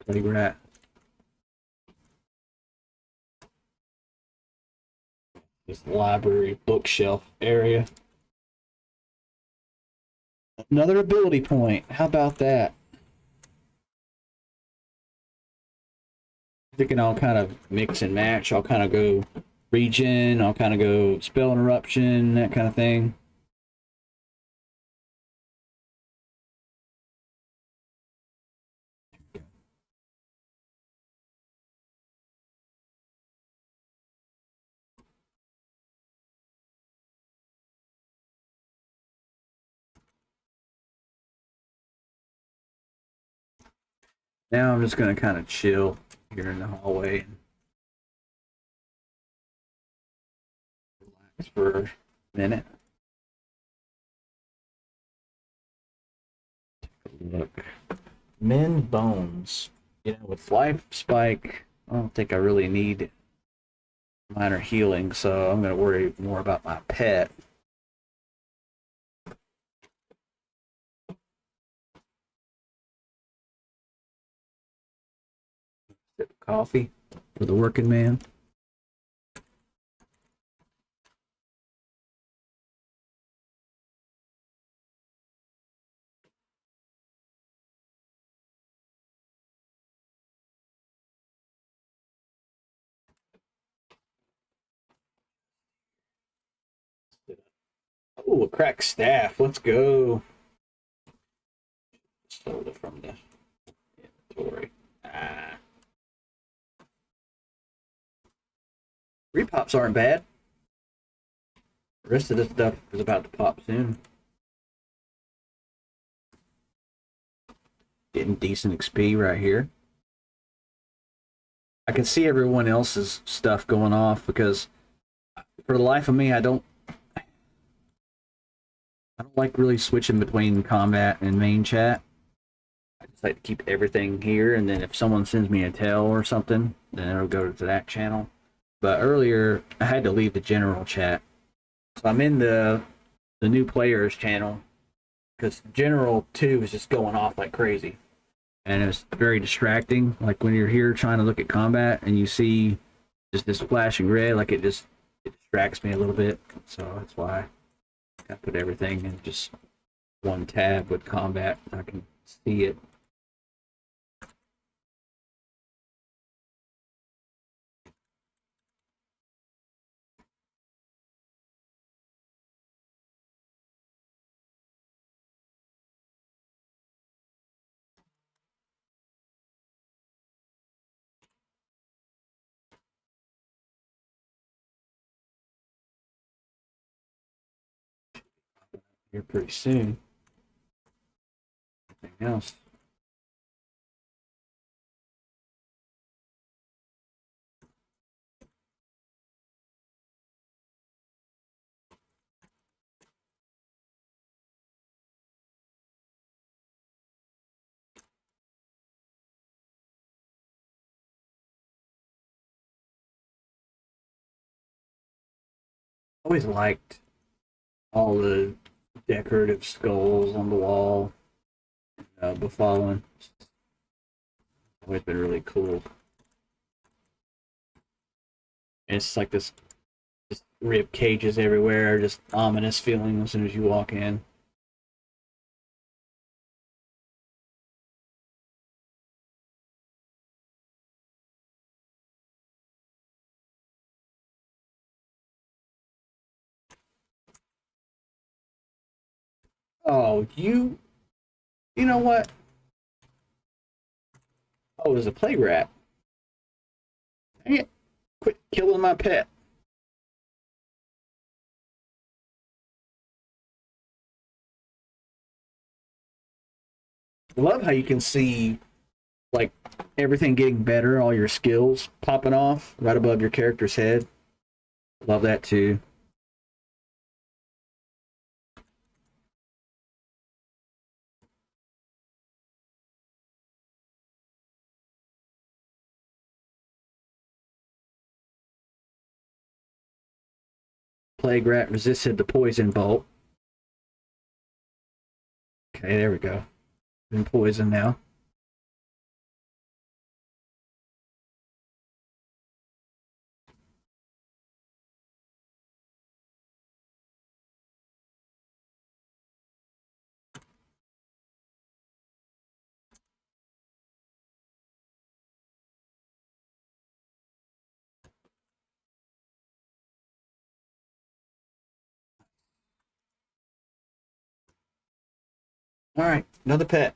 Plague rat. This library bookshelf area. Another ability point. How about that? Thinking I'll kind of mix and match. I'll kind of go regen. I'll kind of go spell interruption, that kind of thing. Now I'm just going to kind of chill here in the hallway and relax for a minute. Take a look. Mend bones. You know, with life spike, I don't think I really need minor healing, so I'm going to worry more about my pet. Sip of coffee for the working man. Oh, a cracked staff. Let's go. Stole it from the inventory. Ah. Repops aren't bad. The rest of this stuff is about to pop soon. Getting decent XP right here. I can see everyone else's stuff going off because for the life of me, I don't like really switching between combat and main chat. I just like to keep everything here, and then if someone sends me a tell or something, then it'll go to that channel. But earlier, I had to leave the general chat. So I'm in the new players channel because General 2 is just going off like crazy. And it was very distracting. Like when you're here trying to look at combat and you see just this flashing red, like it distracts me a little bit. So that's why I put everything in just one tab with combat. I can see it. Here pretty soon. Anything else? Always liked all the decorative skulls on the wall, befallen. Always been really cool. And it's like this, just rib cages everywhere, just ominous feeling as soon as you walk in. Oh, you know what? Oh, it was a plague rat. Dang it. Quit killing my pet. I love how you can see, like, everything getting better, all your skills popping off right above your character's head. Love that too. Plague rat resisted the poison bolt. Okay, there we go. Been poisoned now. All right, another pet.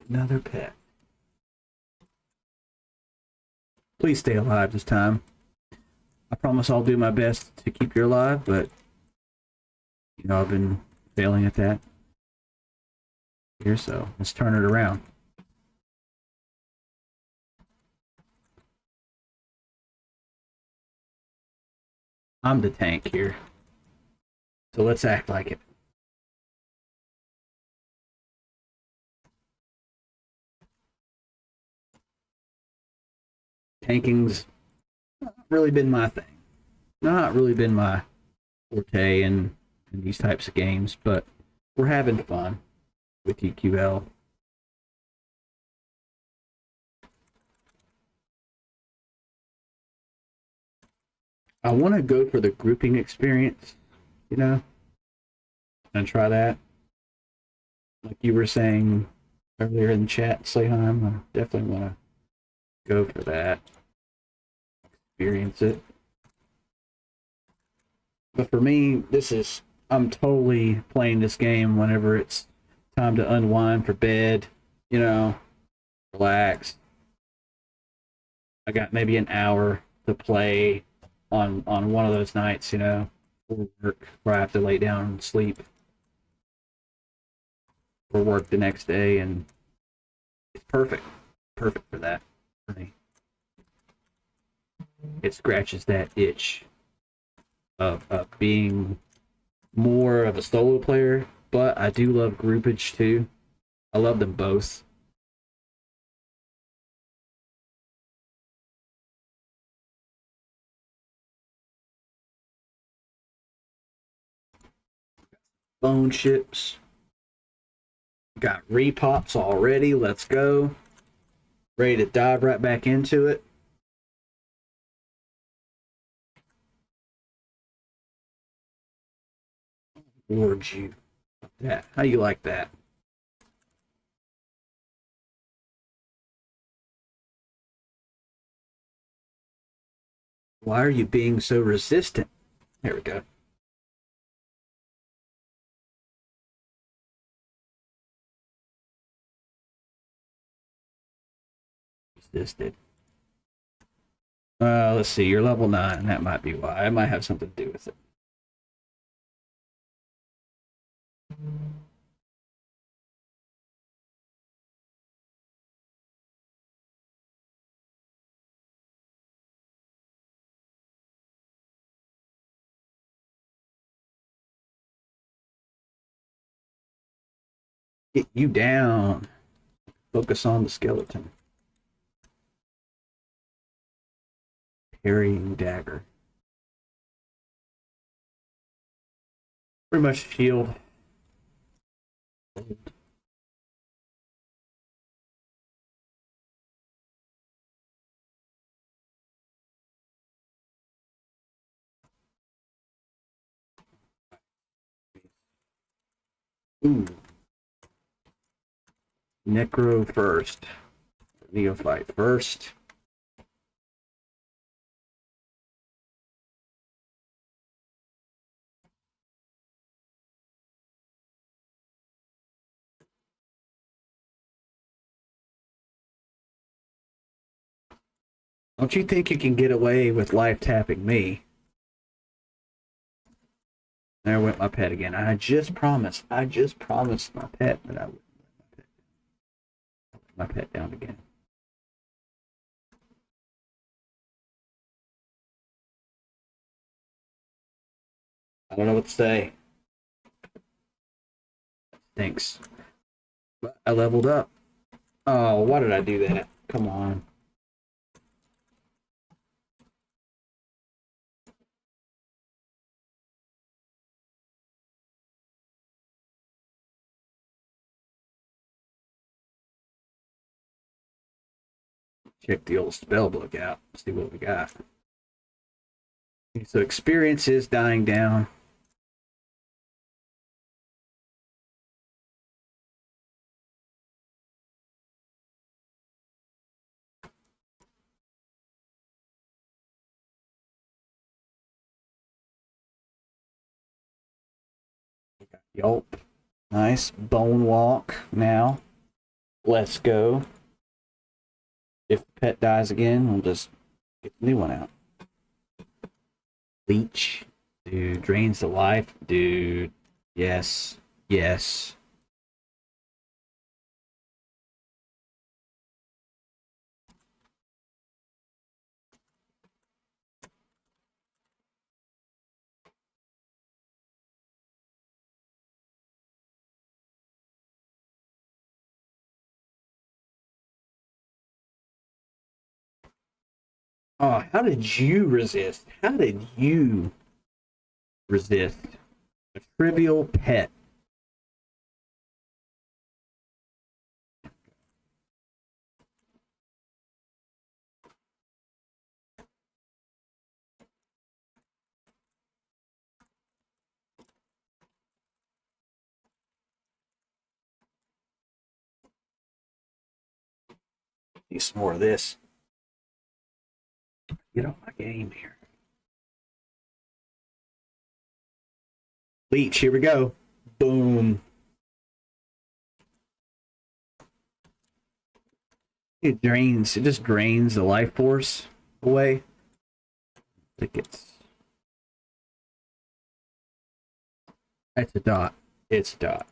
Another pet. Please stay alive this time. I promise I'll do my best to keep you alive, but I've been failing at that here, so let's turn it around. I'm the tank here, so let's act like it. Tanking's not really been my thing. Not really been my forte in these types of games, but we're having fun with EQL. I want to go for the grouping experience, and try that. Like you were saying earlier in the chat, Slayheim, I definitely want to go for that. Experience it. But for me, I'm totally playing this game whenever it's time to unwind for bed, relax. I got maybe an hour to play on one of those nights, for work, where I have to lay down and sleep for work the next day, and it's perfect for that for me. It scratches that itch of being more of a solo player, but I do love groupage too. I love them both. Bone ships. Got repops already. Let's go. Ready to dive right back into it. Lord, you. That. How you like that? Why are you being so resistant? There we go. Resisted. Let's see. You're level 9. That might be why. It might have something to do with it. Get you down. Focus on the skeleton. Parrying dagger. Pretty much shield. Ooh. Necro first. Neophyte first. Don't you think you can get away with life tapping me? There went my pet again. I just promised my pet that I would let my pet down again. I don't know what to say. Thanks. But I leveled up. Oh, why did I do that? Come on. Check the old spell book out. See what we got. Okay, so experience is dying down. Yelp. Nice. Bone walk now. Let's go. If the pet dies again, we'll just get the new one out. Leech. Dude, drains the life. Dude. Yes. Yes. Oh, how did you resist? How did you resist a trivial pet? Need some more of this. Get on my game here. Leech, here we go. Boom. It just drains the life force away. I think it's a dot. It's a dot.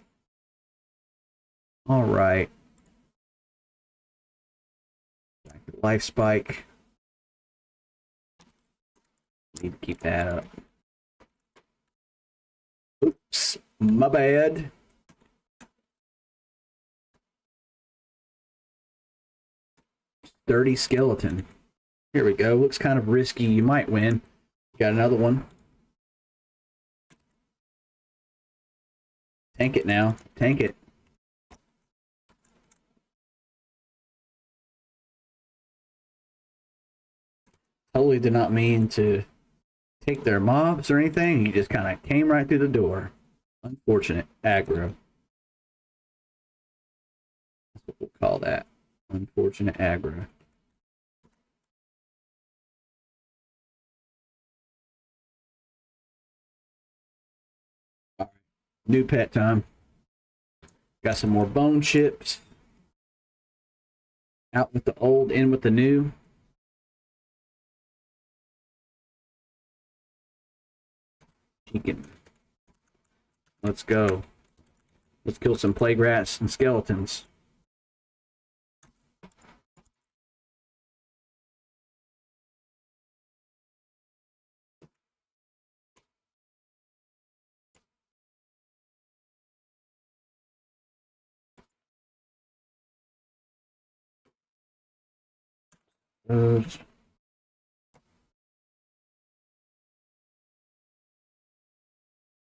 All right. Life spike. Need to keep that up. Oops, my bad. Sturdy skeleton. Here we go. Looks kind of risky. You might win. Got another one. Tank it now. Tank it. Totally did not mean to take their mobs or anything. He just kind of came right through the door. Unfortunate aggro. That's what we'll call that. Unfortunate aggro. All right. New pet time. Got some more bone chips. Out with the old, in with the new. Chicken. Let's go. Let's kill some plague rats and skeletons.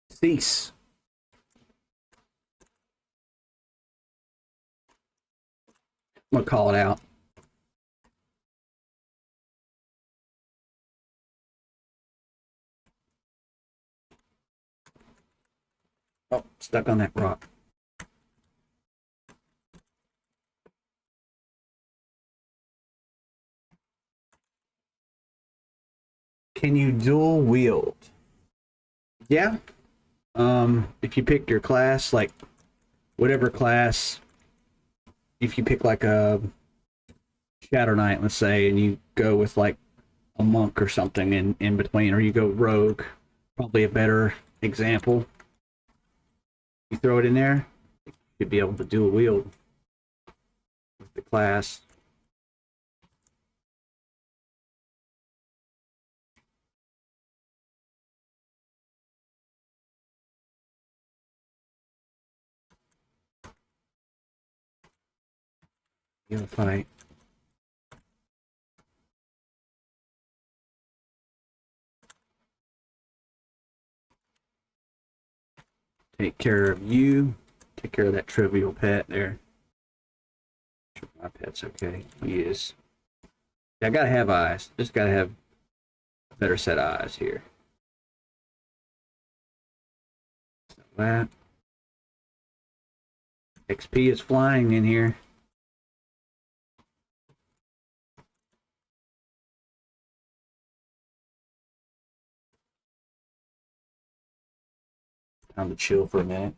Cease. I'm gonna call it out. Oh, stuck on that rock. Can you dual wield? Yeah. If you pick your class, like whatever class, if you pick like a Shadow Knight, let's say, and you go with like a monk or something in between, or you go rogue, probably a better example. You throw it in there, you'd be able to dual wield with the class. You gotta fight. Take care of you. Take care of that trivial pet there. My pet's okay. He is. Yeah, I gotta have eyes. Just gotta have better set eyes here. So that. XP is flying in here. Time to chill for a minute.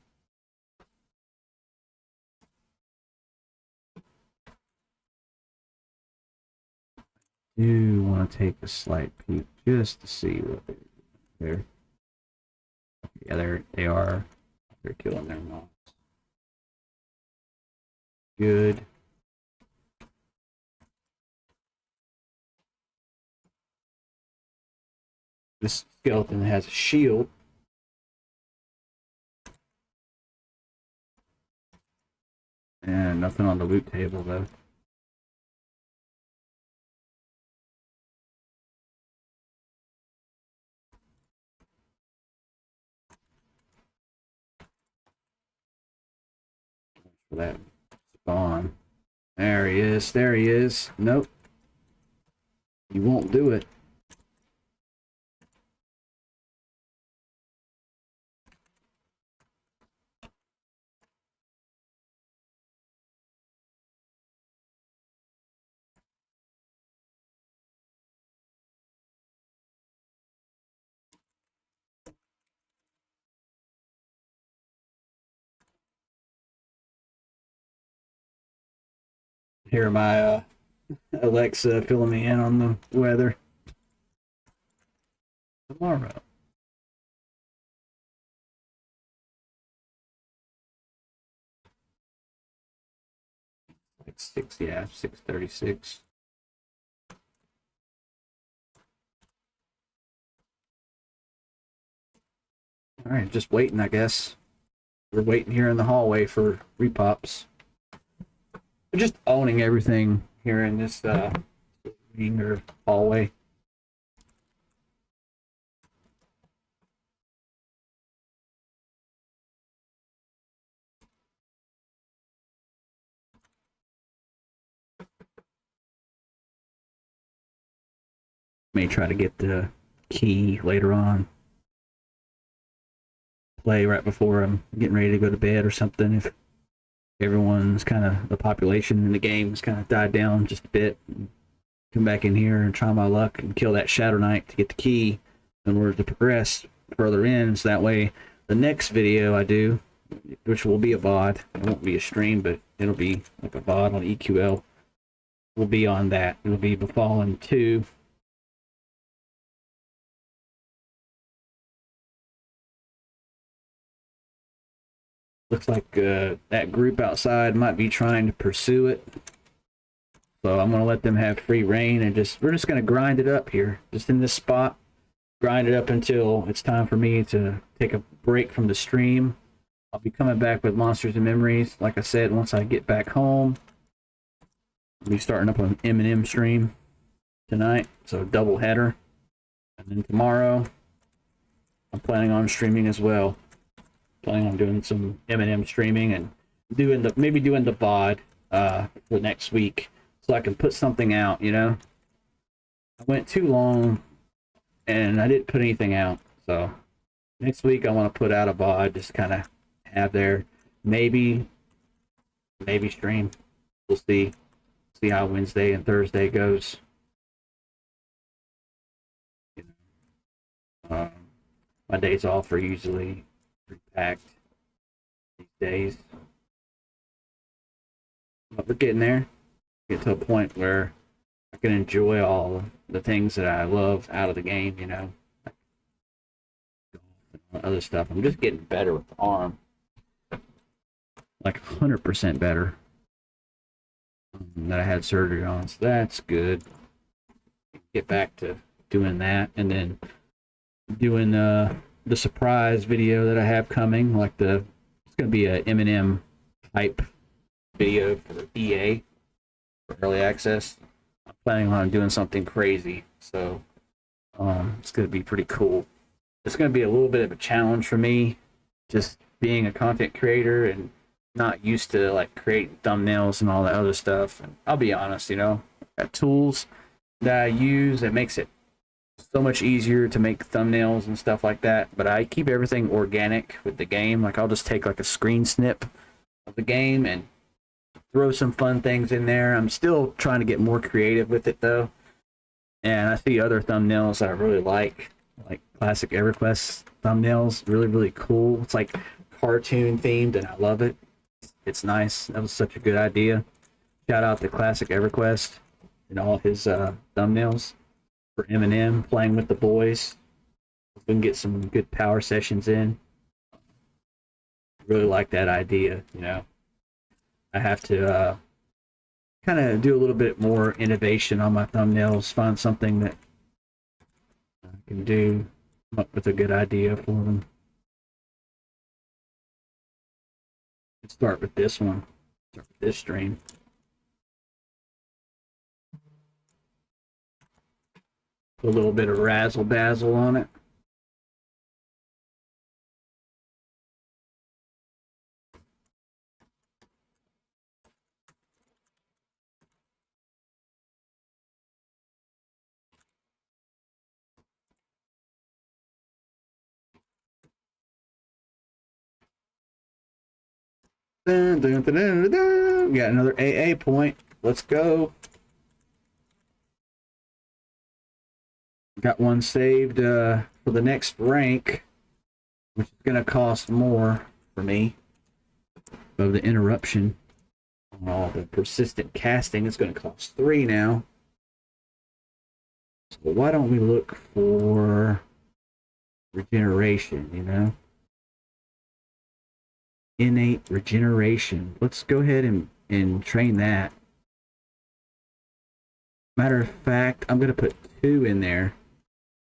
Do want to take a slight peek just to see what they're there. Yeah, there they are. They're killing their mobs. Good. This skeleton has a shield. And nothing on the loot table though. For that spawn. There he is. There he is. Nope. You won't do it. Hear my Alexa filling me in on the weather. Tomorrow. Like 6:36. All right, just waiting, I guess. We're waiting here in the hallway for repops. We're just owning everything here in this wing or hallway. May try to get the key later on. Play right before I'm getting ready to go to bed or something. If everyone's kind of, the population in the game's kind of died down just a bit. Come back in here and try my luck and kill that Shadow Knight to get the key in order to progress further in. So that way, the next video I do, which will be a VOD, it won't be a stream, but it'll be like a VOD on EQL, will be on that. It'll be Befallen 2. Looks like that group outside might be trying to pursue it. So I'm going to let them have free reign and we're just going to grind it up here. Just in this spot. Grind it up until it's time for me to take a break from the stream. I'll be coming back with Monsters and Memories. Like I said, once I get back home. I'll be starting up an M&M stream tonight. So double header. And then tomorrow, I'm planning on streaming as well. Planning on doing some M&M streaming and maybe doing the VOD for next week so I can put something out, you know? I went too long and I didn't put anything out. So next week I want to put out a VOD, just kind of have there. Maybe stream. We'll see. See how Wednesday and Thursday goes. Um, my days off are usually pretty packed these days. But we're getting there. Get to a point where I can enjoy all the things that I love out of the game, you know. Other stuff. I'm just getting better with the arm. Like 100% better that I had surgery on. So that's good. Get back to doing that, and then doing the surprise video that I have coming. Like it's gonna be a Eminem hype video for EA for early access. I'm planning on doing something crazy, so it's gonna be pretty cool. It's gonna be a little bit of a challenge for me, just being a content creator and not used to like creating thumbnails and all that other stuff. And I'll be honest, you know, got tools that I use that makes it so much easier to make thumbnails and stuff like that. But I keep everything organic with the game. Like I'll just take like a screen snip of the game and throw some fun things in there. I'm still trying to get more creative with it though. And I see other thumbnails that I really like classic Everquest thumbnails. Really, really cool. It's like cartoon themed and I love it. It's nice. That was such a good idea. Shout out to classic Everquest and all his thumbnails for Eminem playing with the boys. We can get some good power sessions in. Really like that idea, you know. I have to kind of do a little bit more innovation on my thumbnails, find something that I can do, come up with a good idea for them. Let's start with this one. Start with this stream. Put a little bit of razzle dazzle on it. Dun, dun, dun, dun, dun. We got another AA point. Let's go. Got one saved for the next rank, which is going to cost more for me. Of the interruption. Oh, the persistent casting is going to cost 3 now. So why don't we look for regeneration, you know? Innate regeneration. Let's go ahead and train that. Matter of fact, I'm going to put 2 in there.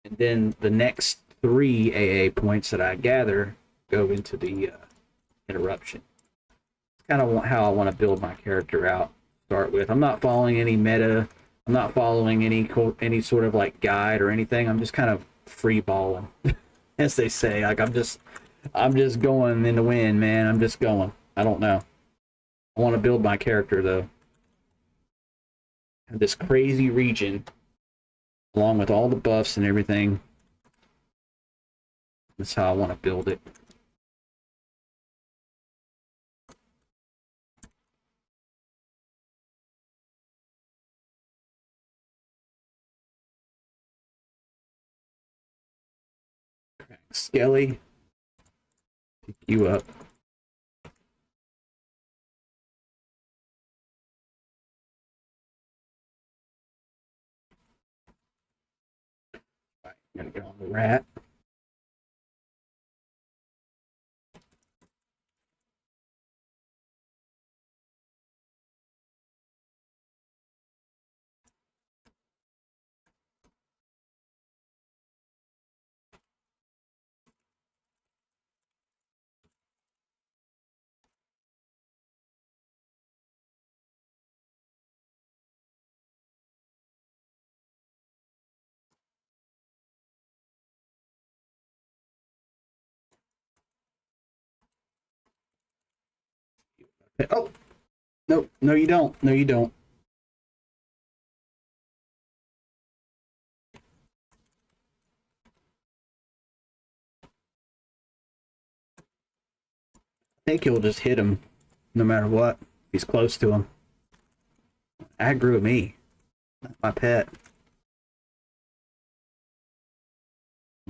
And then the next 3 AA points that I gather go into the interruption. It's kind of how I want to build my character out. Start with. I'm not following any meta. I'm not following any sort of like guide or anything. I'm just kind of free balling, as they say. Like I'm just going in the wind, man. I'm just going. I don't know. I want to build my character though. Have this crazy region, along with all the buffs and everything. That's how I want to build it. Skelly, pick you up. Right, I'm gonna get on the rat. Oh, Nope. No, you don't. No, you don't. I think you'll just hit him no matter what. He's close to him. Aggro me. Not my pet.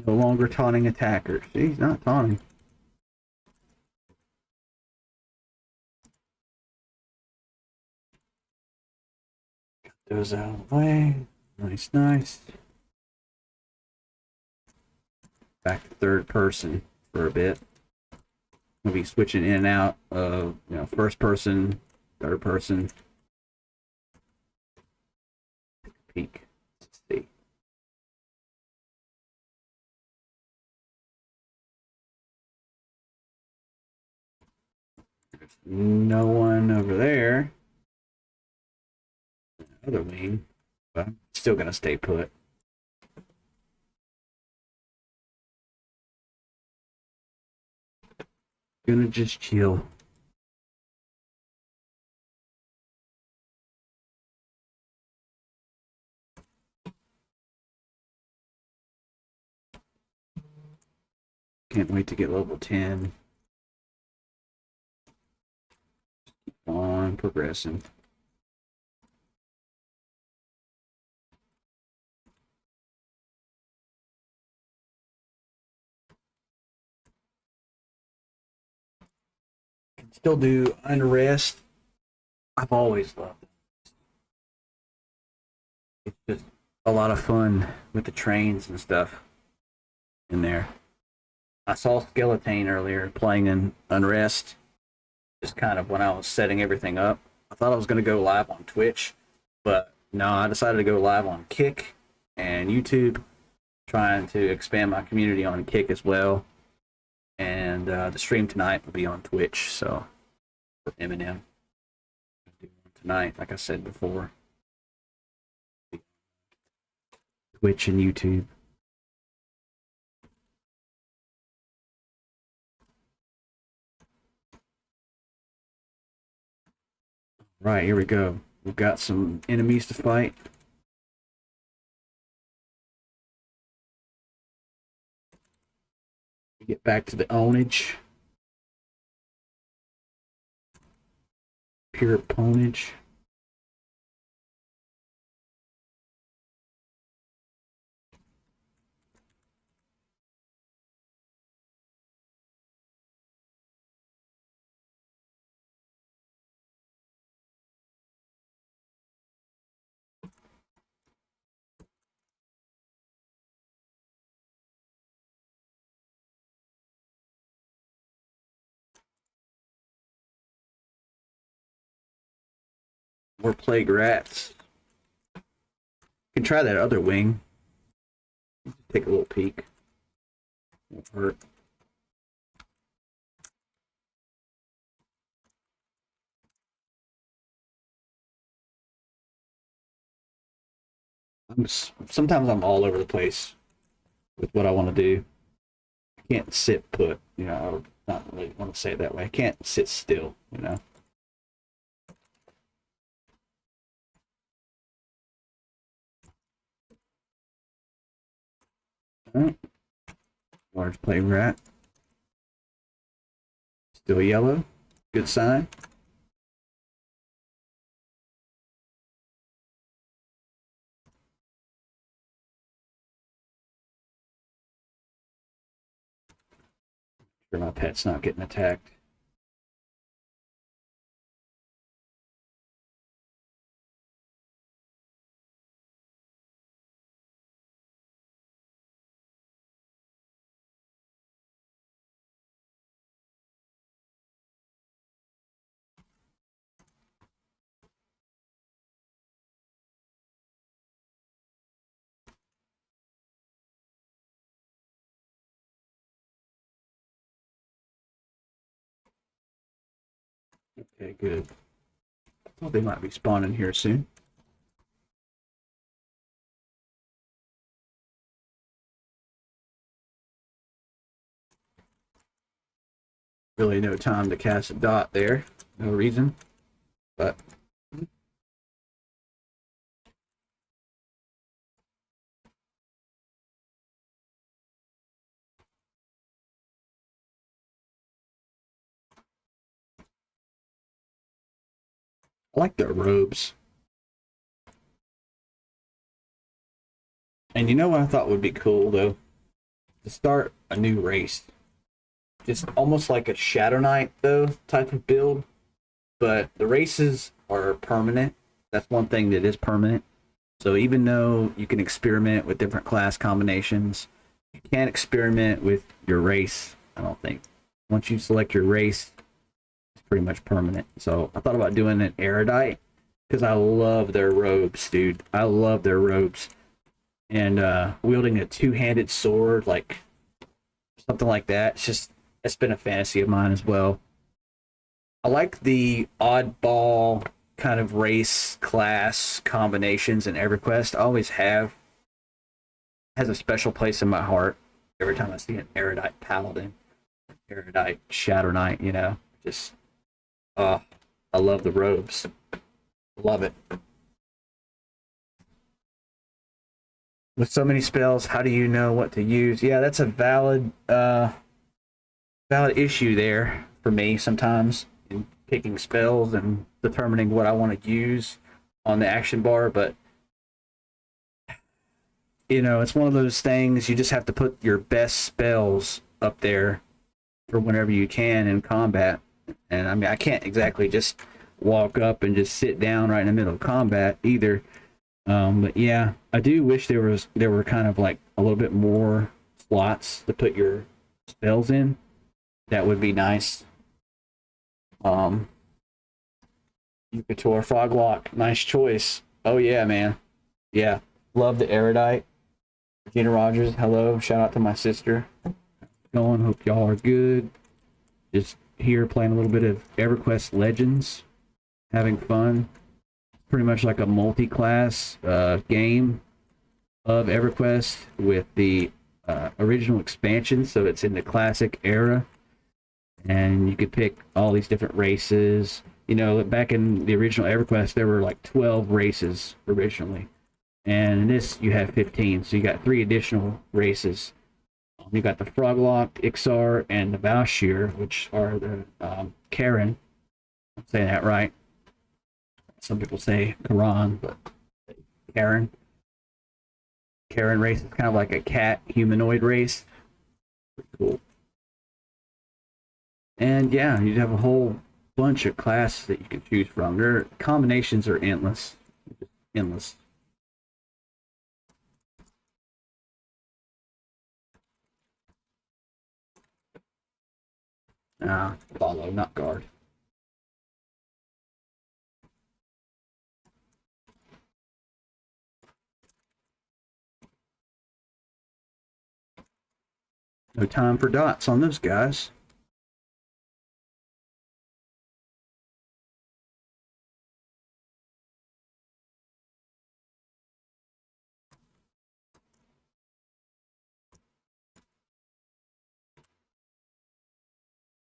No longer taunting attackers. See, he's not taunting. Got those out of the way. Nice, nice. Back to third person for a bit. We'll be switching in and out of, first person, third person. Peek. Let's see. There's no one over there. Other wing, but I'm still gonna stay put. Gonna just chill. Can't wait to get level 10. Keep on progressing. Can still do unrest. I've always loved it. It's just a lot of fun with the trains and stuff in there. I saw Skeleton earlier playing in Unrest, just kind of when I was setting everything up. I thought I was going to go live on Twitch, but no, I decided to go live on Kick and YouTube, trying to expand my community on Kick as well. And the stream tonight will be on Twitch, so for Eminem. Tonight, like I said before, Twitch and YouTube. Right, here we go. We've got some enemies to fight. We get back to the ownage. Pure ponage. More plague rats. You can try that other wing. Take a little peek. Won't hurt. Sometimes I'm all over the place with what I want to do. I can't sit put, I would not really want to say it that way. I can't sit still. Alright. Large plague rat. Still yellow. Good sign. Sure my pet's not getting attacked. Okay, good. Well, they might be spawning here soon. Really no time to cast a dot there. No reason. But I like their robes. And you know what I thought would be cool though? To start a new race. Just almost like a Shadow Knight though type of build. But the races are permanent. That's one thing that is permanent. So even though you can experiment with different class combinations, you can't experiment with your race, I don't think. Once you select your race, it's pretty much permanent. So I thought about doing an Erudite because I love their robes, dude. I love their robes. And wielding a two-handed sword, like something like that, it's been a fantasy of mine as well. I like the oddball kind of race class combinations in Everquest. I always have. Has a special place in my heart every time I see an Erudite Paladin, Erudite Shadow Knight, you know. Just I love the robes. Love it. With so many spells, how do you know what to use? Yeah, that's a valid issue there for me sometimes in picking spells and determining what I want to use on the action bar, but you know, it's one of those things you just have to put your best spells up there for whenever you can in combat. And I mean, I can't exactly just walk up and just sit down right in the middle of combat either. But yeah, I do wish there were kind of like a little bit more slots to put your spells in. That would be nice. Ukator Foglock, nice choice. Oh yeah, man. Yeah, love the Erudite. Gina Rogers, hello. Shout out to my sister. Going, hope y'all are good. Just here playing a little bit of EverQuest Legends, having fun. Pretty much like a multi-class game of EverQuest with the original expansion, so it's in the classic era, and you could pick all these different races. You know, back in the original EverQuest, there were like 12 races originally, and in this you have 15, so you got 3 additional races. You got the Froglock, Ixar, and the Valshir, which are the Karen. I'm saying that right. Some people say Karan, but Karen. Karen race is kind of like a cat humanoid race. Pretty cool. And yeah, you have a whole bunch of classes that you can choose from. Their combinations are endless. Just endless. Follow, not guard. No time for dots on those guys.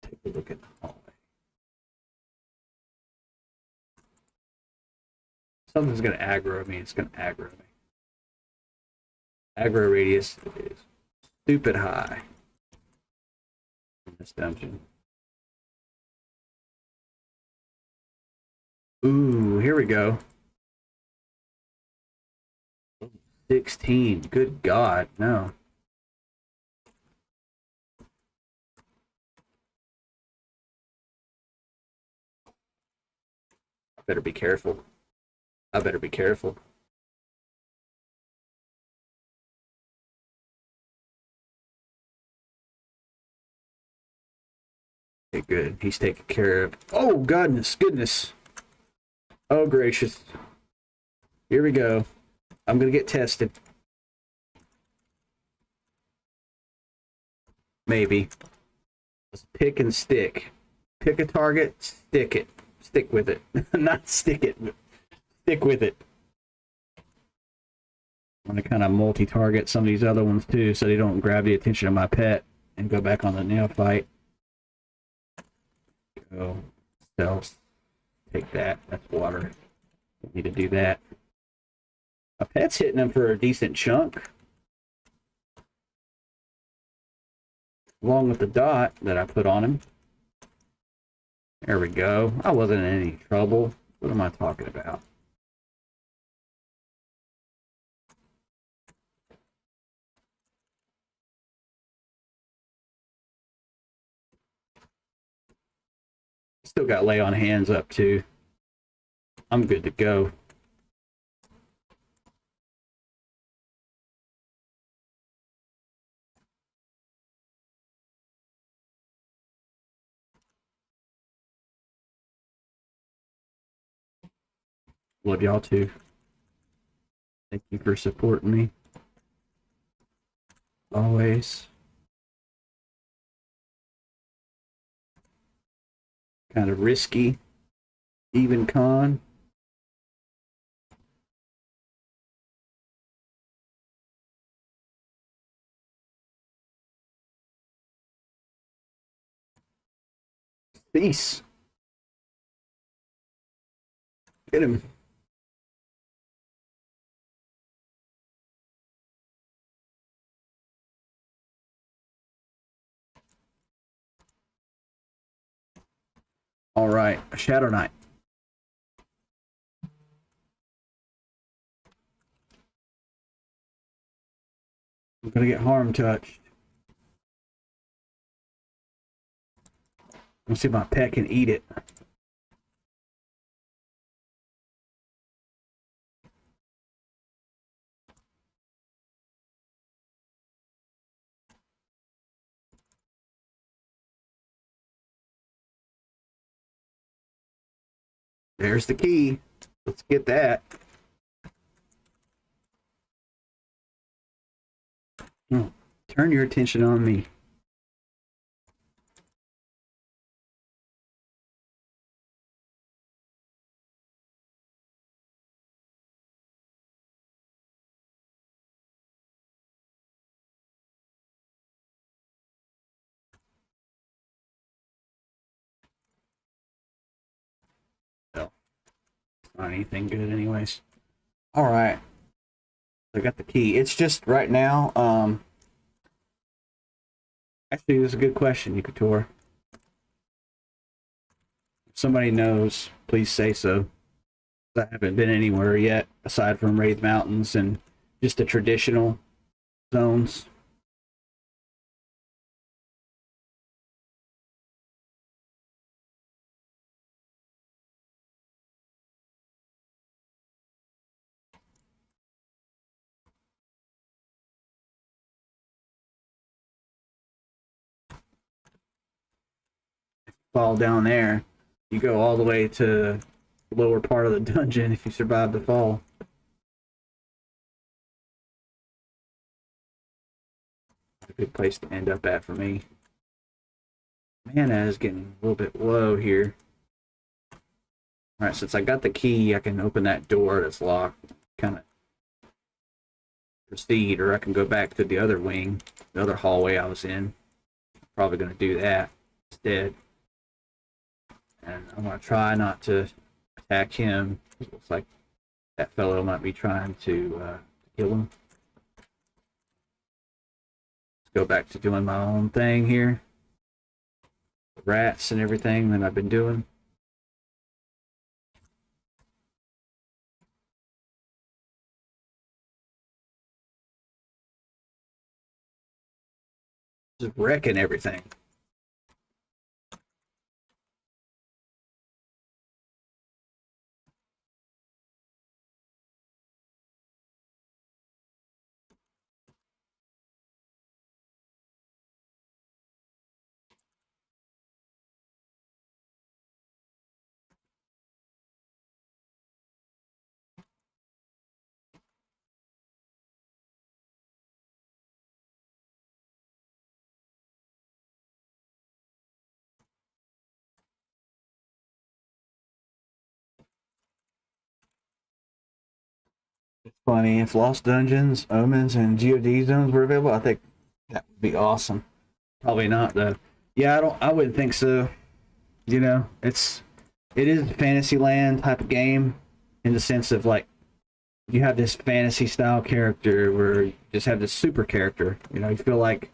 Take a look at the hallway. Something's going to aggro me. It's going to aggro me. Aggro radius is stupid high in this dungeon. Ooh, here we go. 16. Good God, no. I better be careful. I better be careful. Okay, good. He's taken care of. Oh, goodness. Oh, gracious. Here we go. I'm going to get tested. Maybe. Let's pick and stick. Pick a target, stick it. Stick with it. Not stick it, but stick with it. I'm going to kind of multi-target some of these other ones too so they don't grab the attention of my pet and go back on the nail fight. Go. Stealth. take that. That's water. Don't need to do that. My pet's hitting him for a decent chunk. Along with the dot that I put on him. There we go. I wasn't in any trouble. What am I talking about? Still got lay on hands up too. I'm good to go. Love y'all too. Thank you for supporting me. Always. Kind of risky. Even con. Peace. Get him. All right, Shadow Knight. I'm gonna get harm touched. Let's see if my pet can eat it. There's the key. Let's get that. Oh, turn your attention on me. Well, not anything good anyways. All right. I got the key. It's just right now, actually, it was a good question, Yukator. If somebody knows, please say so. I haven't been anywhere yet, aside from Wraith Mountains and just the traditional zones. Fall down there, you go all the way to the lower part of the dungeon if you survive the fall. A good place to end up at for me. Mana is getting a little bit low here. Alright, since I got the key, I can open that door that's locked. Kind of proceed, or I can go back to the other wing, the other hallway I was in. Probably going to do that instead. And I'm going to try not to attack him. It looks like that fellow might be trying to kill him. Let's go back to doing my own thing here. Rats and everything that I've been doing. Just wrecking everything. It's funny, if Lost Dungeons, Omens, and GOD zones were available, I think that would be awesome. Probably not though. Yeah, I wouldn't think so. You know, it's it is a Fantasyland type of game in the sense of like you have this fantasy style character where you just have this super character. You know, you feel like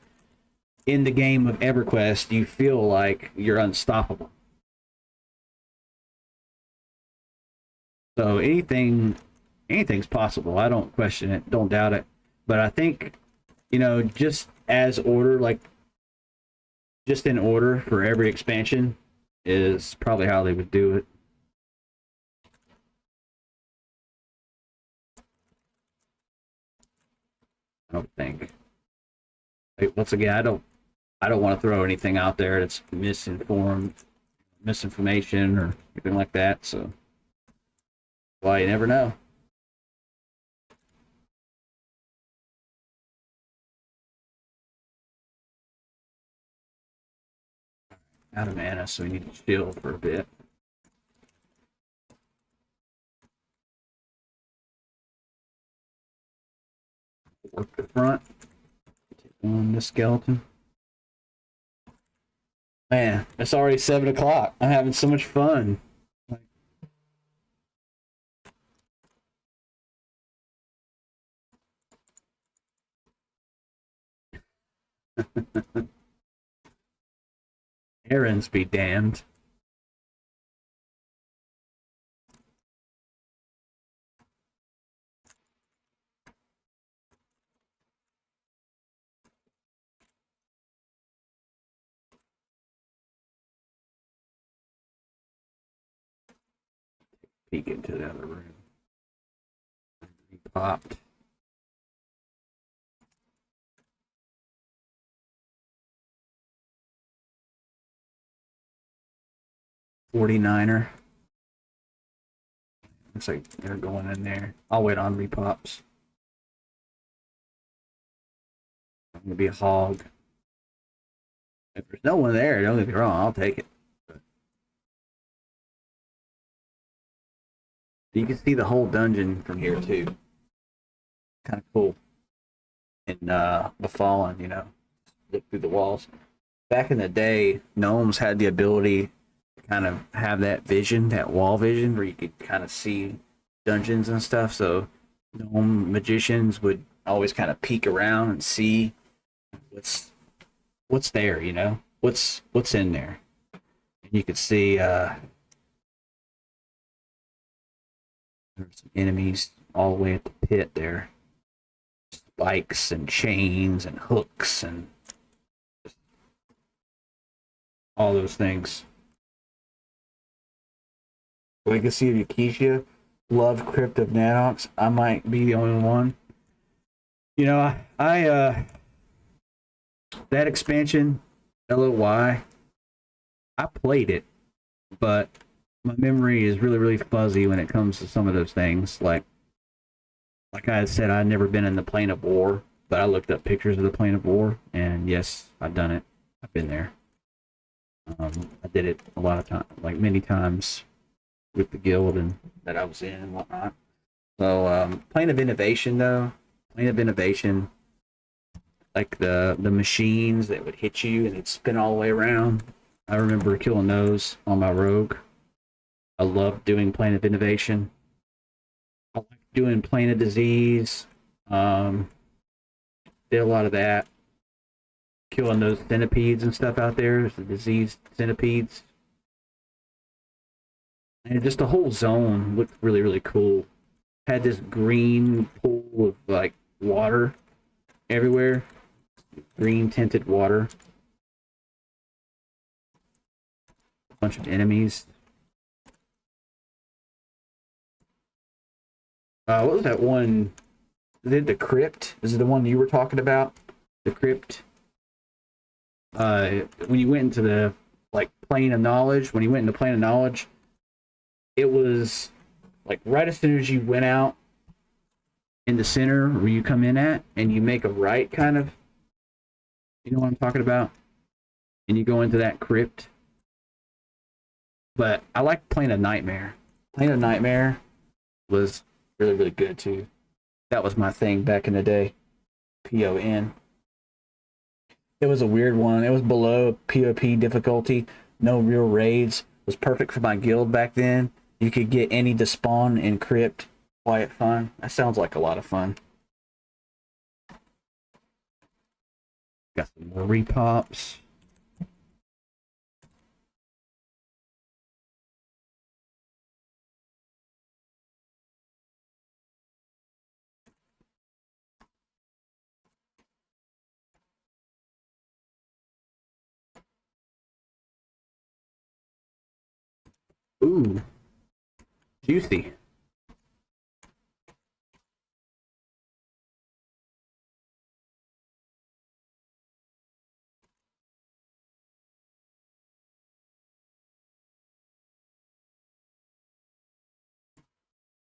in the game of EverQuest, you feel like you're unstoppable. So anything's possible. I don't question it, don't doubt it. But I think, you know, just as order, like just in order for every expansion is probably how they would do it. I don't think. Like, once again, I don't want to throw anything out there that's misinformation or anything like that. So, well, you never know. Out of mana, so we need to chill for a bit. Work the front. Take on this skeleton. Man, it's already 7 o'clock. I'm having so much fun. Errands be damned. Peek into the other room. He popped. $49er. Looks like they're going in there. I'll wait on repops. I'm gonna be a hog. If there's no one there, don't get me wrong, I'll take it. But you can see the whole dungeon from here too. Kind of cool. In the Fallen, you know, look through the walls. Back in the day, gnomes had the ability to kind of have that vision, that wall vision, where you could kind of see dungeons and stuff. So gnome magicians would always kind of peek around and see what's there, you know, what's in there. And you could see there's some enemies all the way at the pit there. Spikes and chains and hooks and all those things. Legacy of Yakishia, love Crypt of Nanox. I might be the only one. You know, I that expansion, LOY, I played it, but my memory is really, really fuzzy when it comes to some of those things. Like I said, I've never been in the Plane of War, but I looked up pictures of the Plane of War, and yes, I've done it. I've been there. I did it a lot of times, like many times with the guild and that I was in and whatnot. So, Plane of Innovation, though, Plane of Innovation, like the machines that would hit you and it'd spin all the way around. I remember killing those on my rogue. I loved doing Plane of Innovation. I like doing Plane of Disease. Did a lot of that. Killing those centipedes and stuff out there, the diseased centipedes. And just the whole zone looked really, really cool. Had this green pool of like water everywhere. Green tinted water. A bunch of enemies. What was that one? Is it the crypt? Is it the one you were talking about? The crypt? When you went into the like plane of knowledge, when you went into plane of knowledge, it was like right as soon as you went out in the center where you come in at, and you make a right, kind of. You know what I'm talking about? And you go into that crypt. But I like Plane of Nightmare. Plane of Nightmare was really, really good too. That was my thing back in the day. PON. It was a weird one. It was below PvP difficulty. No real raids. was perfect for my guild back then. You could get any to spawn in crypt. Quiet fun. That sounds like a lot of fun. Got some more repops. Ooh, juicy.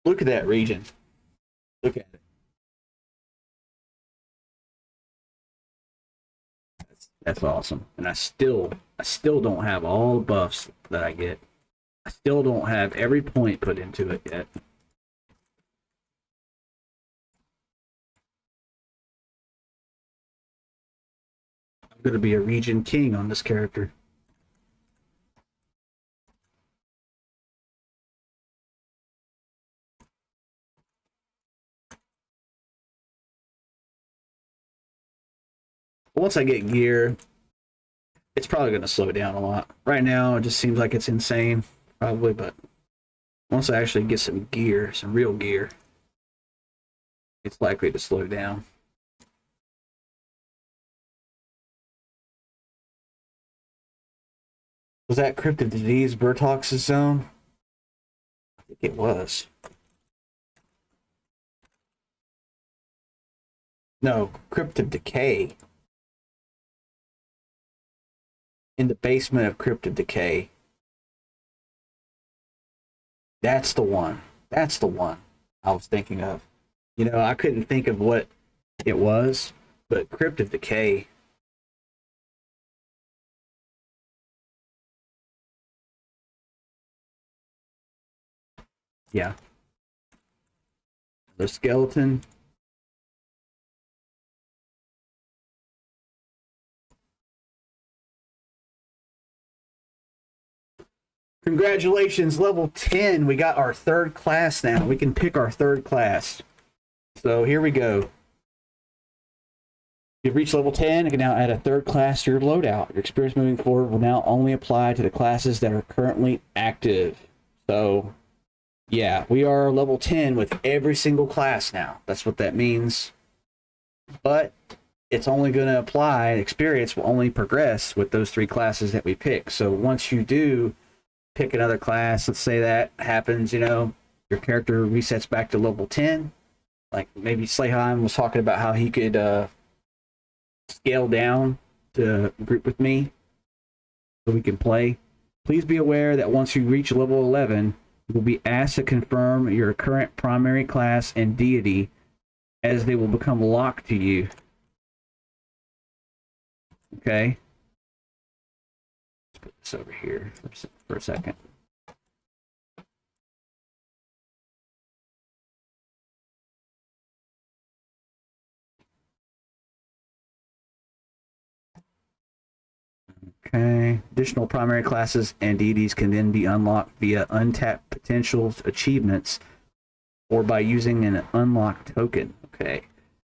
Look at that region. Look at it. That's awesome. And I still don't have all the buffs that I get. I still don't have every point put into it yet. I'm gonna be a region king on this character. Once I get gear, it's probably going to slow down a lot. Right now, it just seems like it's insane, probably, but once I actually get some gear, some real gear, it's likely to slow down. Was that Cryptid Disease Burtox's zone? I think it was. No, Cryptid Decay. In the basement of Cryptid Decay. That's the one. That's the one I was thinking of. You know, I couldn't think of what it was, but Cryptid Decay. Yeah. The skeleton. Congratulations, level 10. We got our third class now. We can pick our third class. So here we go. You've reached level 10. You can now add a third class to your loadout. Your experience moving forward will now only apply to the classes that are currently active. So, yeah, we are level 10 with every single class now. That's what that means. But it's only going to apply, experience will only progress with those three classes that we pick. So once you do pick another class, let's say that happens, you know, your character resets back to level 10. Like maybe Slayheim was talking about how he could scale down to group with me so we can play. Please be aware that once you reach level 11, you will be asked to confirm your current primary class and deity, as they will become locked to you. Okay? Let's put this over here for a second. Okay. Additional primary classes and deities can then be unlocked via untapped potentials achievements or by using an unlocked token. Okay.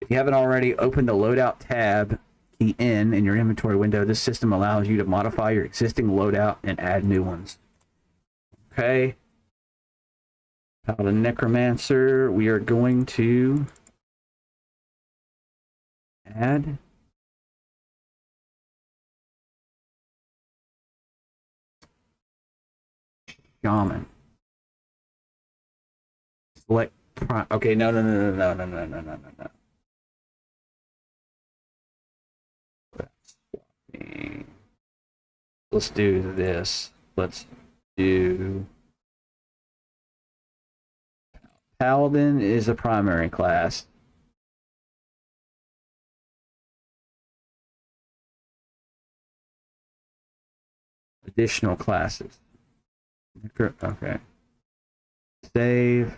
If you haven't already, open the loadout tab, key in your inventory window. This system allows you to modify your existing loadout and add new ones. Okay. Paladin Necromancer, we are going to add Shaman. Select okay, no. Let's do this. Let's do Paladin is a primary class. Additional classes. Okay. Save.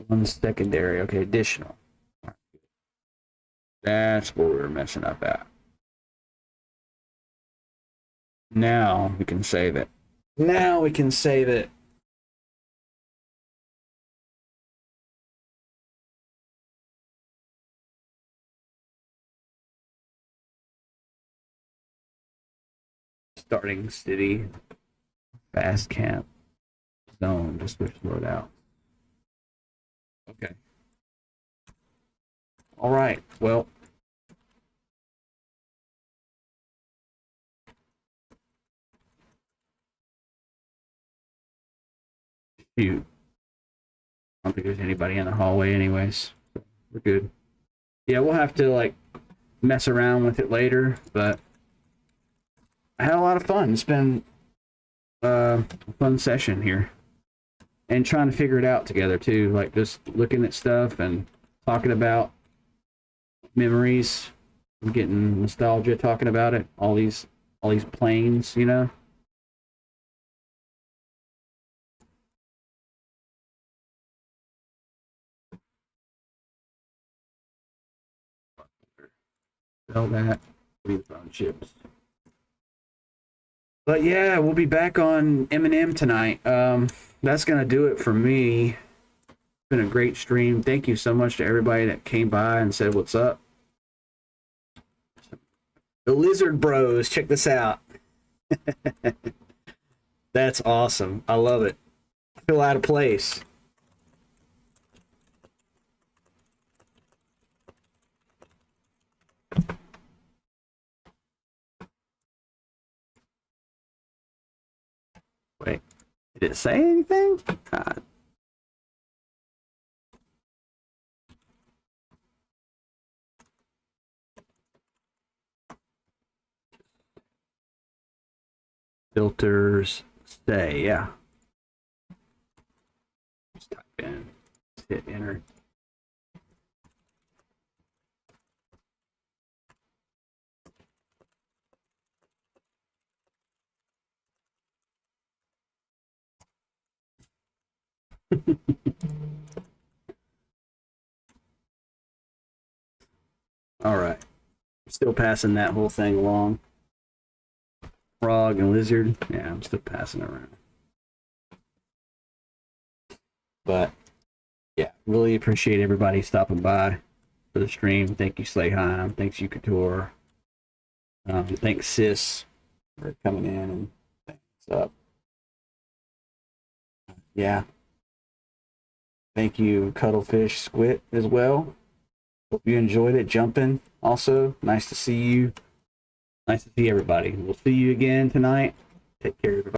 One secondary. Okay, additional. That's where we were messing up at. Now we can save it. Now we can save it. Starting city. Fast camp. Zone. Just switch loadout. Okay. All right. Well. Shoot. I don't think there's anybody in the hallway anyways. We're good. Yeah, we'll have to like mess around with it later, but I had a lot of fun. It's been a fun session here. And trying to figure it out together too, like just looking at stuff and talking about memories. I'm getting nostalgia talking about it. All these planes, you know. Sell that. Leave phone chips. But yeah, we'll be back on M&M tonight. That's gonna do it for me. It's been a great stream. Thank you so much to everybody that came by and said what's up. The Lizard Bros, check this out. That's awesome. I love it. I feel out of place. Wait, did it say anything? God. Filters stay, yeah. Just type in, hit enter. All right. Still passing that whole thing along. Frog and lizard. Yeah, I'm still passing it around. But yeah, really appreciate everybody stopping by for the stream. Thank you, Slayheim. Thanks, you Couture. Thanks, Sis, for coming in and what's up. Yeah. Thank you, Cuttlefish Squid, as well. Hope you enjoyed it. Jumping. Also, nice to see you. Nice to see everybody. We'll see you again tonight. Take care, everybody.